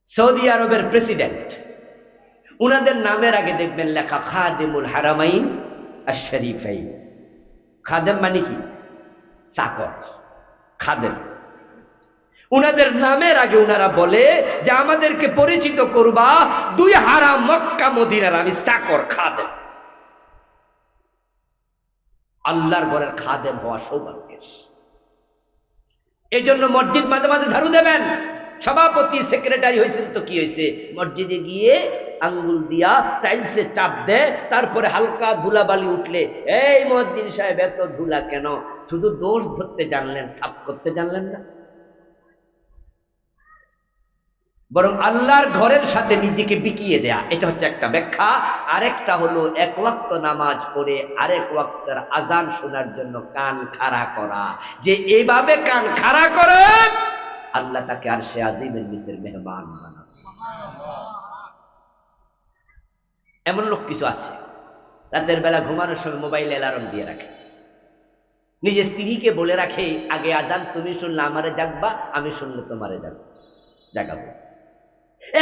সৌদি আরবের প্রেসিডেন্ট, উনাদের নামের আগে দেখবেন লেখা খাদেমুল হারামাইন আশ-শরীফাইন। খাদেম মানে কি? চাকর, খাদেম। উনাদের নামের আগে উনারা বলে যে আমাদেরকে পরিচিত করবা 2 হারাম মক্কা মদিনার আমি চাকর, খাদেম। আল্লাহর ঘরের খাদেম হওয়া সৌভাগ্যের। এই জন্য মসজিদ মাঝে মাঝে ঝাড়ু দেবেন। সভাপতি সেক্রেটারি হয়েছেন তো কি হয়েছে, মসজিদে গিয়ে আঙ্গুল দিয়া টাইলসে চাপ দেয়, তারপরে হালকা ধুলাবালি উঠলে, এই মুয়াজ্জিন সাহেব এত ধুলা কেন? শুধু দোষ ধরতে জানলেন, সাফ করতে জানলেন না। বরং আল্লাহর ঘরের সাথে নিজেকে বিকিয়ে দেয়া, এটা হচ্ছে একটা ব্যাখ্যা। আরেকটা হলো 1 ওয়াক্ত নামাজ পড়ে আরেক ওয়াক্তের আজান শোনার জন্য কান খাড়া করা। যে এইভাবে কান খাড়া করে, আল্লাহ তাকে আরশে আজিমের নিচের মেহমান বানাবে। এমন লোক কিছু আছে, রাতের বেলা ঘুমানোর সময় মোবাইলে অ্যালার্ম দিয়ে রাখে, নিজের স্ত্রীকে বলে রাখে, আগে আজান তুমি শুনলে আমারে জাগবা, আমি শুনলে তোমারে জাগাবো।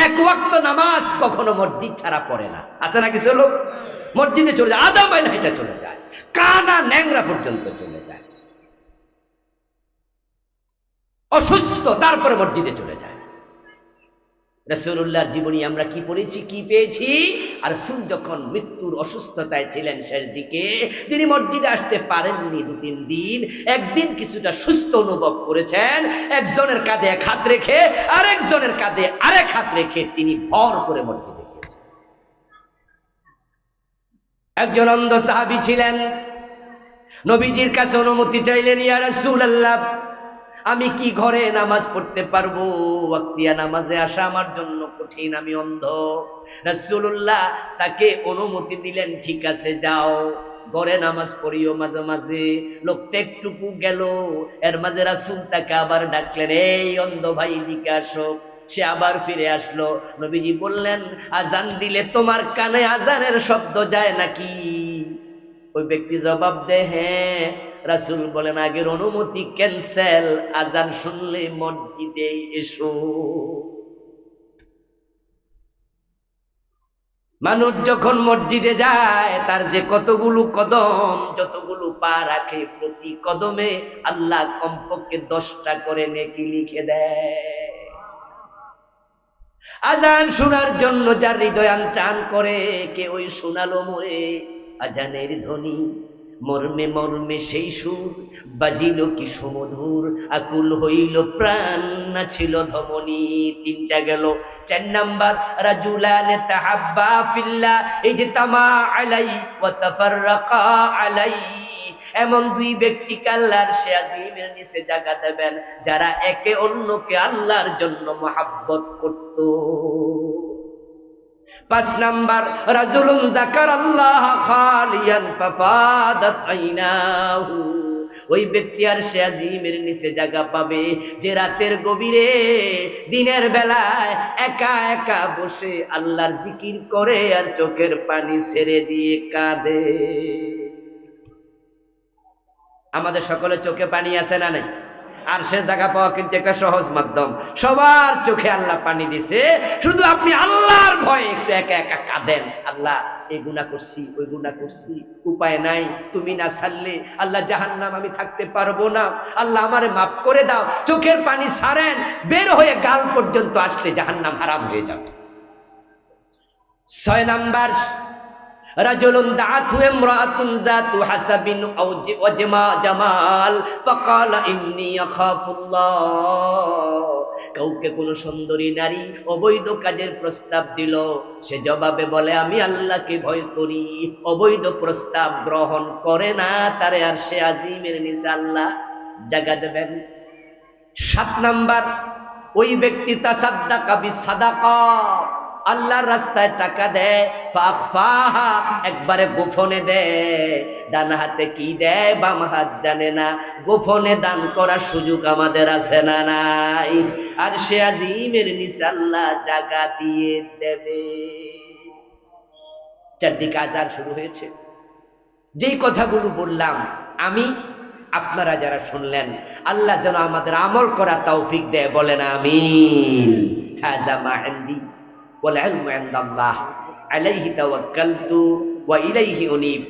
1 ওয়াক্ত নামাজ কখনো মসজিদ ছাড়া পড়ে না। আছে না কিছু লোক? মসজিদে চলে যায়, আধা মাইল হেঁটে চলে যায়, কানা ন্যাংরা পর্যন্ত চলে যায়, অসুস্থ, তারপরে মসজিদে চলে যায়। রাসূলুল্লাহর জীবনী আমরা কি পড়েছি, কি পেয়েছি? আর রাসূল যখন মৃত্যুর অসুস্থতায় ছিলেন শেষ দিকে, তিনি মসজিদে আসতে পারেননি 2-3 দিন। একদিন কিছুটা সুস্থ অনুভব করেছেন, একজনের কাঁধে 1 হাত রেখে আরেকজনের কাঁধে আরেক হাত রেখে তিনি ভর করে মসজিদে গিয়েছেন। একজন অন্ধ সাহাবী ছিলেন, নবীজির কাছে অনুমতি চাইলেন, ইয়া রাসূলুল্লাহ, আমি কি ঘরে নামাজ পড়তে পারবো? ওয়াক্তিয়া নামাজে আসা আমার জন্য কঠিন, আমি অন্ধ। রাসূলুল্লাহ তাকে অনুমতি দিলেন, ঠিক আছে যাও, ঘরে নামাজ পড়িও মাঝে মাঝে। লোকটা একটুকু গেল, এর মাঝে রাসূল তাকে আবার ডাকলেন, এই অন্ধ ভাই দিকে আসো। সে আবার ফিরে আসলো। নবীজি বললেন, আজান দিলে তোমার কানে আজানের শব্দ যায় নাকি? ওই ব্যক্তি জবাব দেয়, হ্যাঁ। রাসূল বলেন, আগের অনুমতি ক্যান্সেল, আজান শুনলে মসজিদে এসো। মানুষ যখন মসজিদে যায় তার যে কতগুলো কদম, যতগুলো পা রাখে, প্রতি কদমে আল্লাহ কমপক্ষে 10টা করে নেকি লিখে দেয়। আজান শোনার জন্য যার হৃদয় আনচান করে, কে ওই শোনালো মোরে আজানের ধ্বনি, মর্মে মর্মে সেই সুর বাজিল কি সুমধুর, আকুল হইল প্রাণ নাছিল ধমনী। 3টা গেল। 4 নাম্বার রাজুলানে তাহাব্বা ফিল্লাহ, এই যে তামা আলাই ওয়া তাফাররাকা আলাই, এমন 2 ব্যক্তিকে আল্লাহর সে আজিমের নিচে জায়গা দেবেন যারা একে অন্যকে আল্লাহর জন্য মহব্বত করত। 5 নাম্বার রাজুলুন যাকারাল্লাহ খালিয়ান ফাফাদাত আইনাহু, ওই ব্যক্তি আর সে আজিমের নিচে জায়গা পাবে যে রাতের গভীরে দিনের বেলায় একা একা বসে আল্লাহর জিকির করে আর চোখের পানি ছেড়ে দিয়ে কাঁদে। আমাদের সকলের চোখে পানি আছে না নাই? আর সে জায়গা পাওয়া কিন্তু একটা সহজ মাধ্যম। সবার চোখে আল্লাহ পানি দিছে, শুধু আপনি আল্লাহর ভয়ে একটু একা একা কাঁদেন, আল্লাহ এই গুনাহ করছি, ওই গুনাহ করছি, উপায় নাই, তুমি না ছাড়লে আল্লাহ জাহান্নাম আমি থাকতে পারবো না, আল্লাহ আমারে মাফ করে দাও। চোখের পানি ছাড়েন, বের হয়ে গাল পর্যন্ত আসলে জাহান্নাম হারাম হয়ে যাবে। 6 নাম্বার রাজুলুন দাআতহু ইমরাআতুন যাতু হাসাবিন আও জামাল ফাকালা ইন্নী আখাফুল্লাহ, কাউকে কোন সুন্দরী নারী অবৈধ কাজের প্রস্তাব দিল, সে জবাবে বলে আমি আল্লাহকে ভয় করি, অবৈধ প্রস্তাব গ্রহণ করে না, তারে আর সে আজিমের নিচে আল্লাহ জায়গা দেবেন। 7 নাম্বার ওই ব্যক্তি তাসাদ্দাকা বিসাদাকা, আল্লাহর রাস্তায় টাকা দেয়, ফাখফাহা একবারে গোপনে দেয়, ডান হাতে কি দেয় বাম হাত জানে না, গোপনে দান করার সুযোগ আমাদের আছে না নাই? আর সে আজিমের নিচে আল্লাহ জায়গা দিয়ে দেবে। চারদিকে আজান শুরু হয়েছে। যেই কথাগুলো বললাম আমি, আপনারা যারা শুনলেন, আল্লাহ যেন আমাদের আমল করা তৌফিক দেয়, বলেন আমিন। হাযা মা ইনদি ওয়াল ইলমু ইনদাল্লাহ, আলাইহি তাওয়াক্কালতু ওয়া ইলাইহি উনীব।